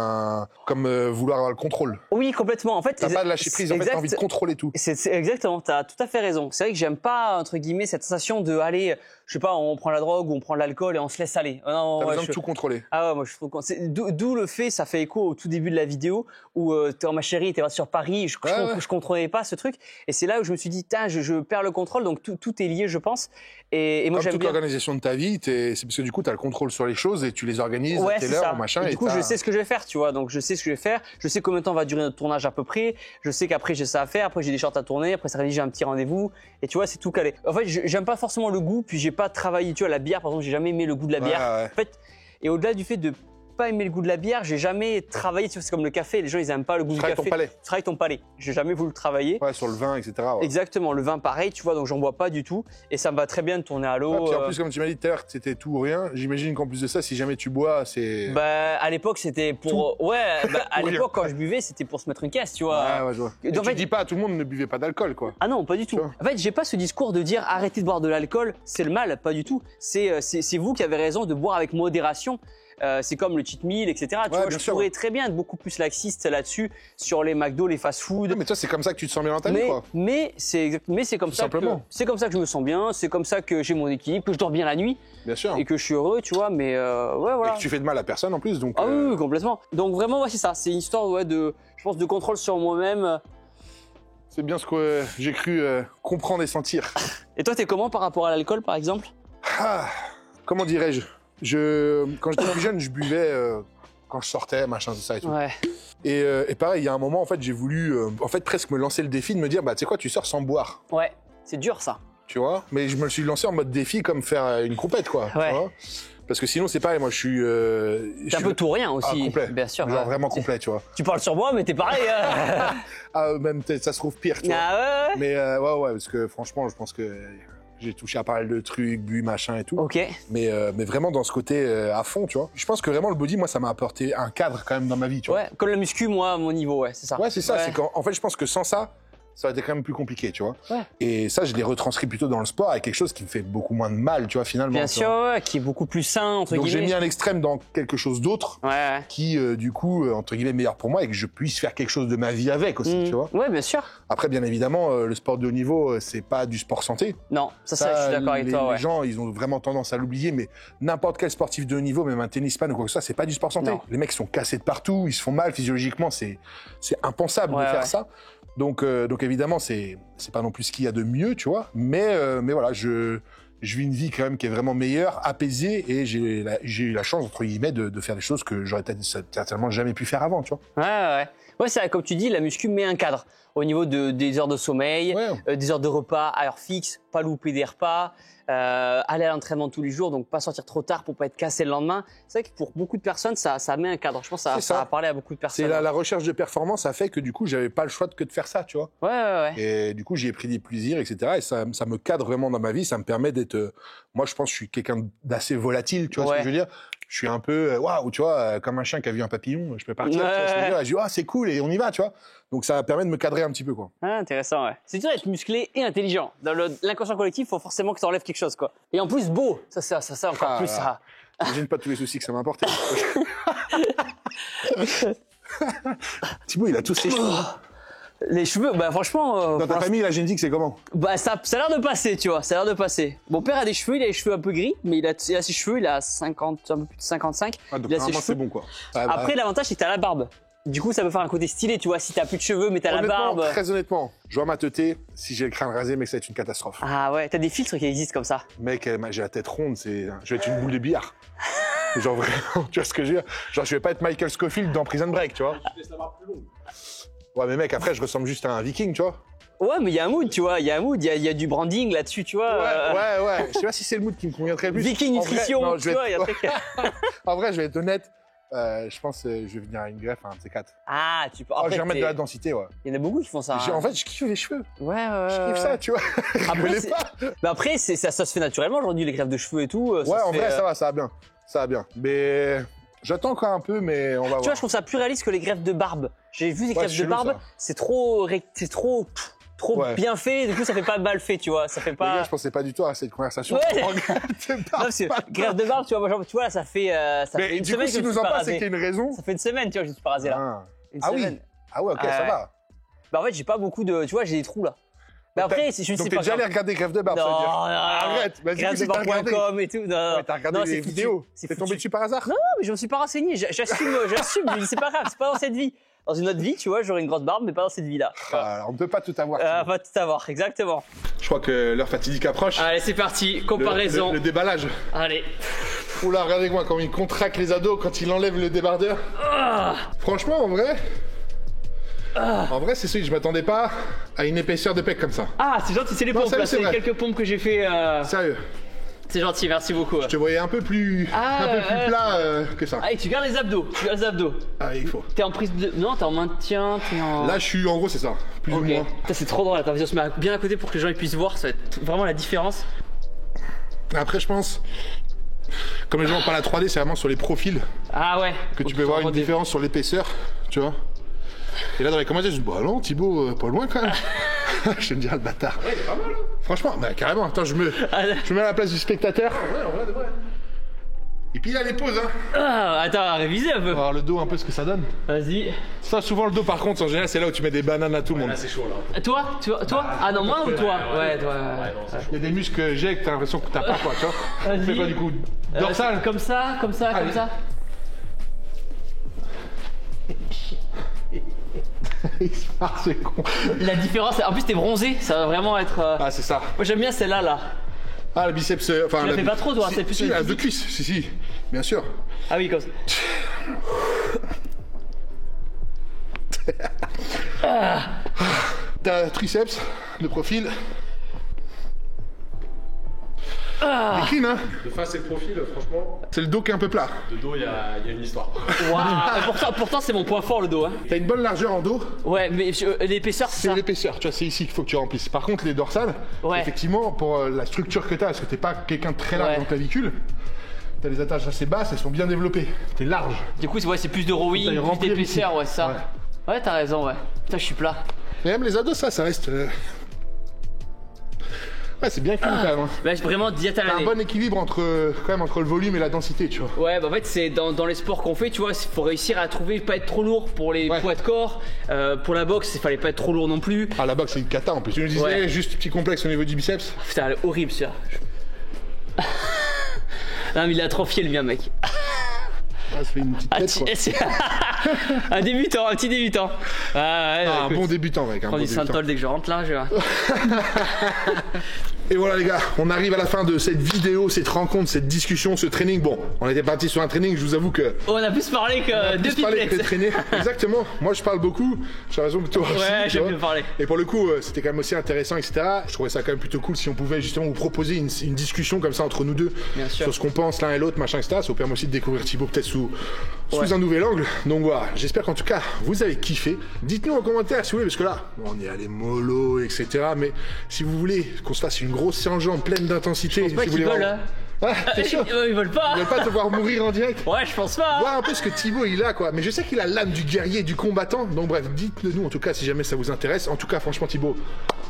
vouloir avoir le contrôle. Oui, complètement. En fait, t'as pas de lâcher prise, en fait, t'as envie de contrôler tout. C'est exactement, t'as tout à fait raison. C'est vrai que j'aime pas, entre guillemets, cette sensation de aller, je sais pas, on prend la drogue ou on prend l'alcool et on se laisse aller. Non, t'as besoin de tout contrôler. Ah ouais, moi je trouve d'où le fait, ça fait écho au tout début de la vidéo où ma chérie était sur Paris, je contrôlais pas ce truc et c'est là où je me suis dit, je perds le contrôle, donc tout est lié, je pense. Et moi j'aime bien. Comme toute l'organisation de ta vie, c'est parce que du coup t'as le contrôle sur les choses et tu les organises à telle heure, machin. Et du coup je sais ce que je vais faire, tu vois, donc je sais ce que je vais faire, je sais combien de temps va durer notre tournage à peu près, je sais qu'après j'ai ça à faire, après j'ai des shorts à tourner, après ça j'ai un petit rendez-vous et tu vois c'est tout calé. En fait j'aime pas forcément le goût, puis j'ai pas travaillé, tu vois, la bière par exemple, j'ai jamais aimé le goût de la bière. Ouais. En fait, et au-delà du fait de pas aimer le goût de la bière, j'ai jamais travaillé, tu vois, c'est comme le café, les gens ils aiment pas le goût du café. Tu travailles ton palais. J'ai jamais voulu le travailler. Ouais, sur le vin, etc. Ouais. Exactement, le vin pareil, tu vois, donc j'en bois pas du tout et ça me va très bien de tourner à l'eau. Puis en plus, comme tu m'as dit tout à l'heure que c'était tout ou rien, j'imagine qu'en plus de ça, si jamais tu bois, c'est. Bah, à l'époque, c'était pour. Tout. Ouais, à l'époque, quand je buvais, c'était pour se mettre une caisse, tu vois. Ouais, je vois. Donc, tu dis pas à tout le monde ne buvez pas d'alcool, quoi. Ah non, pas du tout. En fait, j'ai pas ce discours de dire arrêtez de boire de l'alcool, c'est le mal, pas du tout. C'est vous qui avez raison de boire avec modération. c'est comme le cheat meal, etc. Tu vois, je pourrais très bien être beaucoup plus laxiste là-dessus sur les McDo, les fast-food. Mais toi, c'est comme ça que tu te sens bien dans ta vie, quoi. Mais c'est comme ça que je me sens bien, c'est comme ça que j'ai mon équilibre, que je dors bien la nuit. Bien sûr. Et que je suis heureux, tu vois, mais ouais, voilà. Et que tu fais de mal à personne en plus, donc. Ah oui, complètement. Donc vraiment, ouais, c'est ça. C'est une histoire, ouais, je pense, de contrôle sur moi-même. C'est bien ce que j'ai cru comprendre et sentir. Et toi, t'es comment par rapport à l'alcool, par exemple? Comment dirais-je? Quand j'étais plus jeune, je buvais quand je sortais, machin, tout ça et tout. Ouais. Et pareil, il y a un moment, en fait, j'ai voulu, presque me lancer le défi de me dire, bah, tu sais quoi, tu sors sans boire. Ouais, c'est dur, ça. Tu vois? Mais je me le suis lancé en mode défi, comme faire une compète, quoi. Ouais. Tu vois, parce que sinon, c'est pareil, moi, je suis... T'es un peu tout rien aussi. Complet. Bien sûr. Genre vraiment complet, tu vois. Tu parles sur moi, mais t'es pareil. Même peut-être ça se trouve pire, tu vois. Ah ouais. Mais ouais, parce que franchement, je pense que j'ai touché à pas mal de trucs, bu, machin et tout. Ok. Mais vraiment dans ce côté à fond, tu vois. Je pense que vraiment le body, moi, ça m'a apporté un cadre quand même dans ma vie, tu vois. Ouais, comme la muscu, moi, à mon niveau, ouais, c'est ça. Ouais, c'est ça. C'est qu'en fait, je pense que sans ça, ça aurait été quand même plus compliqué, tu vois. Ouais. Et ça, je l'ai retranscrit plutôt dans le sport avec quelque chose qui me fait beaucoup moins de mal, tu vois, finalement. Bien sûr, ouais, qui est beaucoup plus sain, entre guillemets. Donc j'ai mis un extrême dans quelque chose d'autre, ouais. qui, du coup, entre guillemets, meilleur pour moi et que je puisse faire quelque chose de ma vie avec aussi, tu vois. Ouais, bien sûr. Après, bien évidemment, le sport de haut niveau, c'est pas du sport santé. Non, ça je suis d'accord avec toi, ouais. Les gens, ils ont vraiment tendance à l'oublier, mais n'importe quel sportif de haut niveau, même un tennisman ou quoi que ce soit, c'est pas du sport santé. Non. Les mecs sont cassés de partout, ils se font mal physiologiquement, c'est impensable de faire ça. Donc évidemment, c'est pas non plus ce qu'il y a de mieux, tu vois. Mais voilà, je vis une vie quand même qui est vraiment meilleure, apaisée, et j'ai eu la chance, entre guillemets, de faire des choses que j'aurais certainement jamais pu faire avant, tu vois. Ouais. Ouais, c'est vrai, comme tu dis, la muscu met un cadre au niveau des heures de sommeil, des heures de repas à heure fixe, pas louper des repas, aller à l'entraînement tous les jours, donc pas sortir trop tard pour pas être cassé le lendemain. C'est vrai que pour beaucoup de personnes, ça met un cadre. Je pense que ça a parlé à beaucoup de personnes. C'est la recherche de performance a fait que du coup, j'avais pas le choix que de faire ça, tu vois. Ouais. Et du coup, j'y ai pris des plaisirs, etc. Et ça me cadre vraiment dans ma vie. Ça me permet d'être. Moi, je pense que je suis quelqu'un d'assez volatile, tu vois ce que je veux dire. Je suis un peu, waouh, tu vois, comme un chien qui a vu un papillon, je peux partir, tu vois ce que je veux dire. Je dis, c'est cool et on y va, tu vois. Donc ça permet de me cadrer un petit peu, quoi. Ah, intéressant, ouais. C'est dur d'être musclé et intelligent. Dans l'inconscient collectif, il faut forcément que tu enlèves quelque chose, quoi. Et en plus, beau, ça encore plus, ça. J'imagine pas tous les soucis que ça m'a apporté. Thibaut, il a tous ses cheveux. Les cheveux, bah franchement... dans ta famille, la génétique, c'est comment? Bah ça a l'air de passer, tu vois, ça a l'air de passer. Mon père a des cheveux, il a les cheveux un peu gris, mais il a ses cheveux, il a 50, un peu plus de 55. Ah, donc il a ses cheveux. C'est bon, quoi. Après, l'avantage, c'est que t'as la barbe. Du coup, ça peut faire un côté stylé, tu vois, si t'as plus de cheveux, mais t'as la barbe. Très honnêtement, je vois ma teuté, si j'ai le crâne rasé, mec, ça va être une catastrophe. Ah ouais, t'as des filtres qui existent comme ça. Mec, j'ai la tête ronde, je vais être une boule de billard. Genre vraiment, tu vois ce que je veux dire? Genre, je vais pas être Michael Scofield dans Prison Break, tu vois. Tu laisses la barbe plus longue. Ouais, mais mec, après, je ressemble juste à un viking, tu vois. Ouais, mais il y a un mood, tu vois, il y a du branding là-dessus, tu vois. Ouais. Je sais pas si c'est le mood qui me conviendrait le plus. Viking nutrition, non, tu vois, il y a un truc. En vrai, je vais être honnête. Je pense que je vais venir à une greffe, un de ces quatre. Ah, tu peux. Je vais remettre de la densité, ouais. Il y en a beaucoup qui font ça. En fait, je kiffe les cheveux. Ouais. Je kiffe ça, tu vois. Après, ça se fait naturellement aujourd'hui, les greffes de cheveux et tout. Ouais, en vrai, ça va, ça va bien. Mais j'attends encore un peu, mais on va voir. Tu vois, je trouve ça plus réaliste que les greffes de barbe. J'ai vu des greffes de barbe, c'est trop bien fait, du coup ça fait pas mal fait, tu vois, ça fait pas... Les gars, je pensais pas du tout à cette conversation. Greffe de barbe, tu vois, genre, tu vois, là, ça fait une semaine que je me suis pas rasé. Si nous en parles, c'est qu'il y a une raison. Ça fait une semaine, tu vois, je me suis pas rasé là. Oui. Ah ouais, ok, ça va. Bah en fait, j'ai pas beaucoup de... Tu vois, j'ai des trous là. Mais après, je ne sais pas. Donc t'es déjà allé regarder greffe de barbe, ça veut dire. Non, arrête, vas-y, greffedebarbe.com et tout. Non, t'as regardé les vidéos. T'es tombé dessus par hasard? Non, mais je me suis pas renseigné, j'assume, mais c'est pas grave, c'est pas dans cette vie. Dans une autre vie, tu vois, j'aurais une grosse barbe, mais pas dans cette vie-là. On ne peut pas tout avoir. Pas tout avoir, exactement. Je crois que l'heure fatidique approche. Allez, c'est parti, comparaison. Le déballage. Allez. Oula, regardez-moi comment il contracte les ados quand il enlève le débardeur. Franchement, en vrai... En vrai, c'est celui que je m'attendais pas à une épaisseur de pec comme ça. Ah, c'est gentil, c'est les pompes, là, c'est quelques pompes que j'ai fait. Sérieux. C'est gentil, merci beaucoup. Je te voyais un peu plus plat que ça. Allez, tu gardes les abdos, Ah, il faut. T'es en prise de... Non, t'es en maintien, t'es en... Là, je suis, en gros, c'est ça, plus ou moins. C'est trop drôle, attends, on se met bien à côté pour que les gens puissent voir, ça va être vraiment la différence. Après, je pense, comme les gens parlent à 3D, c'est vraiment sur les profils. Ah ouais. Que tu peux voir une différence sur l'épaisseur, tu vois. Et là, dans les commentaires, je dis, bah non, Thibaut, pas loin quand même. Je me dis, le bâtard. Ouais, il est pas mal, hein. Franchement, bah carrément, attends, je me mets à la place du spectateur. Ouais, en vrai, de vrai. Et puis là, les pauses, hein. Ah, attends, à réviser un peu. On va voir le dos un peu ce que ça donne. Vas-y. Ça, souvent, le dos, par contre, en général, c'est là où tu mets des bananes à tout le monde. Là, c'est chaud, là. Toi Ah non, moi ou toi? Ouais, toi. Il y a des muscles que j'ai que t'as l'impression que t'as pas, quoi, tu vois. Fais quoi, du coup? Dorsal. Comme ça, comme ça, comme ça. C'est con. La différence, en plus t'es bronzé, ça va vraiment être... Ah, c'est ça. Moi j'aime bien celle-là, là. Ah, le biceps, enfin... Tu la fais pas trop, toi, si, c'est plus... Si, la deux cuisses, si, bien sûr. Ah oui, comme ça. T'as triceps, de profil. Les clean, hein. De face et de profil, franchement, C'est le dos qui est un peu plat. de dos, il y a une histoire. Waouh. Pourtant c'est mon point fort, le dos, hein. T'as une bonne largeur en dos. Ouais, mais l'épaisseur, c'est C'est ça. l'épaisseur, tu vois, c'est ici qu'il faut que tu remplisses. Par contre, les dorsales, Ouais. effectivement, pour la structure que t'as, parce que t'es pas quelqu'un de très large Ouais. dans le clavicule, t'as les attaches assez basses, elles sont bien développées. T'es large. Du coup, c'est plus de Faut rowing, y plus remplir d'épaisseur, ici. ouais, ça. Ouais, t'as raison, ouais. Putain, je suis plat. Et même les ados, ça reste. Ouais, c'est bien clean quand même. Hein. Bah, vraiment, diète à T'as un l'année. bon équilibre quand même entre le volume et la densité, tu vois. Ouais, bah en fait, c'est dans les sports qu'on fait, tu vois, il faut réussir à trouver, pas être trop lourd pour les Ouais. poids de corps. Pour la boxe, il fallait pas être trop lourd non plus. Ah, la boxe, c'est une cata en plus. Tu nous disais, Ouais. juste petit complexe au niveau du biceps. Putain, elle est horrible, ça. Non, mais il a atrophié le mien, mec. Ah, ça fait une petite tête, quoi. C'est un débutant, un petit débutant. Ah, ouais, Ah, un écoute, bon débutant, mec. Un prends bon du débutant. Santol dès que je rentre là, je vais. Et voilà les gars, on arrive à la fin de cette vidéo, cette rencontre, cette discussion, ce training. Bon, on était parti sur un training, je vous avoue que... On a plus parlé que deux Plus parler que pipelettes. traîner. Exactement. Moi, je parle beaucoup. J'ai raison que toi aussi. Ouais, tu j'aime vois. bien parler. Et pour le coup, c'était quand même aussi intéressant, etc. Je trouvais ça quand même plutôt cool si on pouvait justement vous proposer une discussion comme ça entre nous deux Bien sûr. sur ce qu'on pense l'un et l'autre, machin, etc. Ça vous permet aussi de découvrir Thibaut peut-être sous Ouais. un nouvel angle. Donc voilà, j'espère qu'en tout cas, vous avez kiffé. Dites-nous en commentaire si vous voulez, parce que là, bon, on est allé mollo, etc. Mais si vous voulez qu'on se fasse une grosse séance jambes pleine d'intensité, Je pense pas si vous qu'ils voulez veulent, hein. Ah, t'es sûr Ils veulent pas. Ils veulent pas te voir mourir en direct. Ouais, je pense pas. Voir un peu ce que Thibaut il a quoi, mais je sais qu'il a l'âme du guerrier, du combattant, donc bref, dites-le nous en tout cas si jamais ça vous intéresse. En tout cas franchement Thibaut,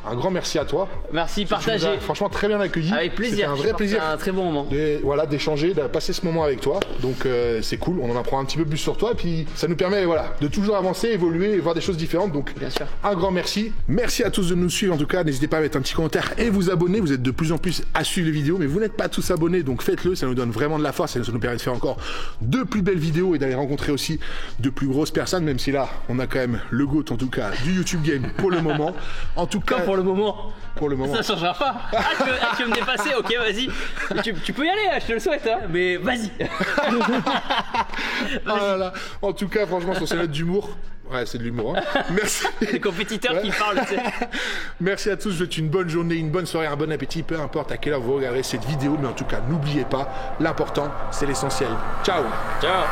un grand merci à toi. Merci, Tu nous partagez. as franchement très bien accueilli. Avec plaisir. C'était un vrai plaisir. C'est un très bon moment. Voilà, d'échanger, de passer ce moment avec toi. Donc c'est cool, on en apprend un petit peu plus sur toi et puis ça nous permet voilà, de toujours avancer, évoluer et voir des choses différentes. Donc Bien sûr. un grand merci. Merci à tous de nous suivre en tout cas, n'hésitez pas à mettre un petit commentaire et vous abonner, vous êtes de plus en plus à suivre les vidéos mais vous n'êtes pas tous abonnés donc faites-le, ça nous donne vraiment de la force et ça nous permet de faire encore de plus belles vidéos et d'aller rencontrer aussi de plus grosses personnes même si là on a quand même le GOAT en tout cas du YouTube Game pour le moment. En tout cas Comme pour le moment. pour le moment. Ça changera pas. Tu veux me dépasser? Ok, vas-y. Tu peux y aller, je te le souhaite, hein. Mais vas-y. Ah là là. En tout cas franchement sur ces notes d'humour, ouais c'est de l'humour hein. Merci. Les compétiteurs Ouais. qui parlent, tu sais. Merci à tous, je vous souhaite une bonne journée, une bonne soirée, un bon appétit, peu importe à quelle heure vous regarderez cette vidéo, mais en tout cas n'oubliez pas, l'important c'est l'essentiel. Ciao. Ciao.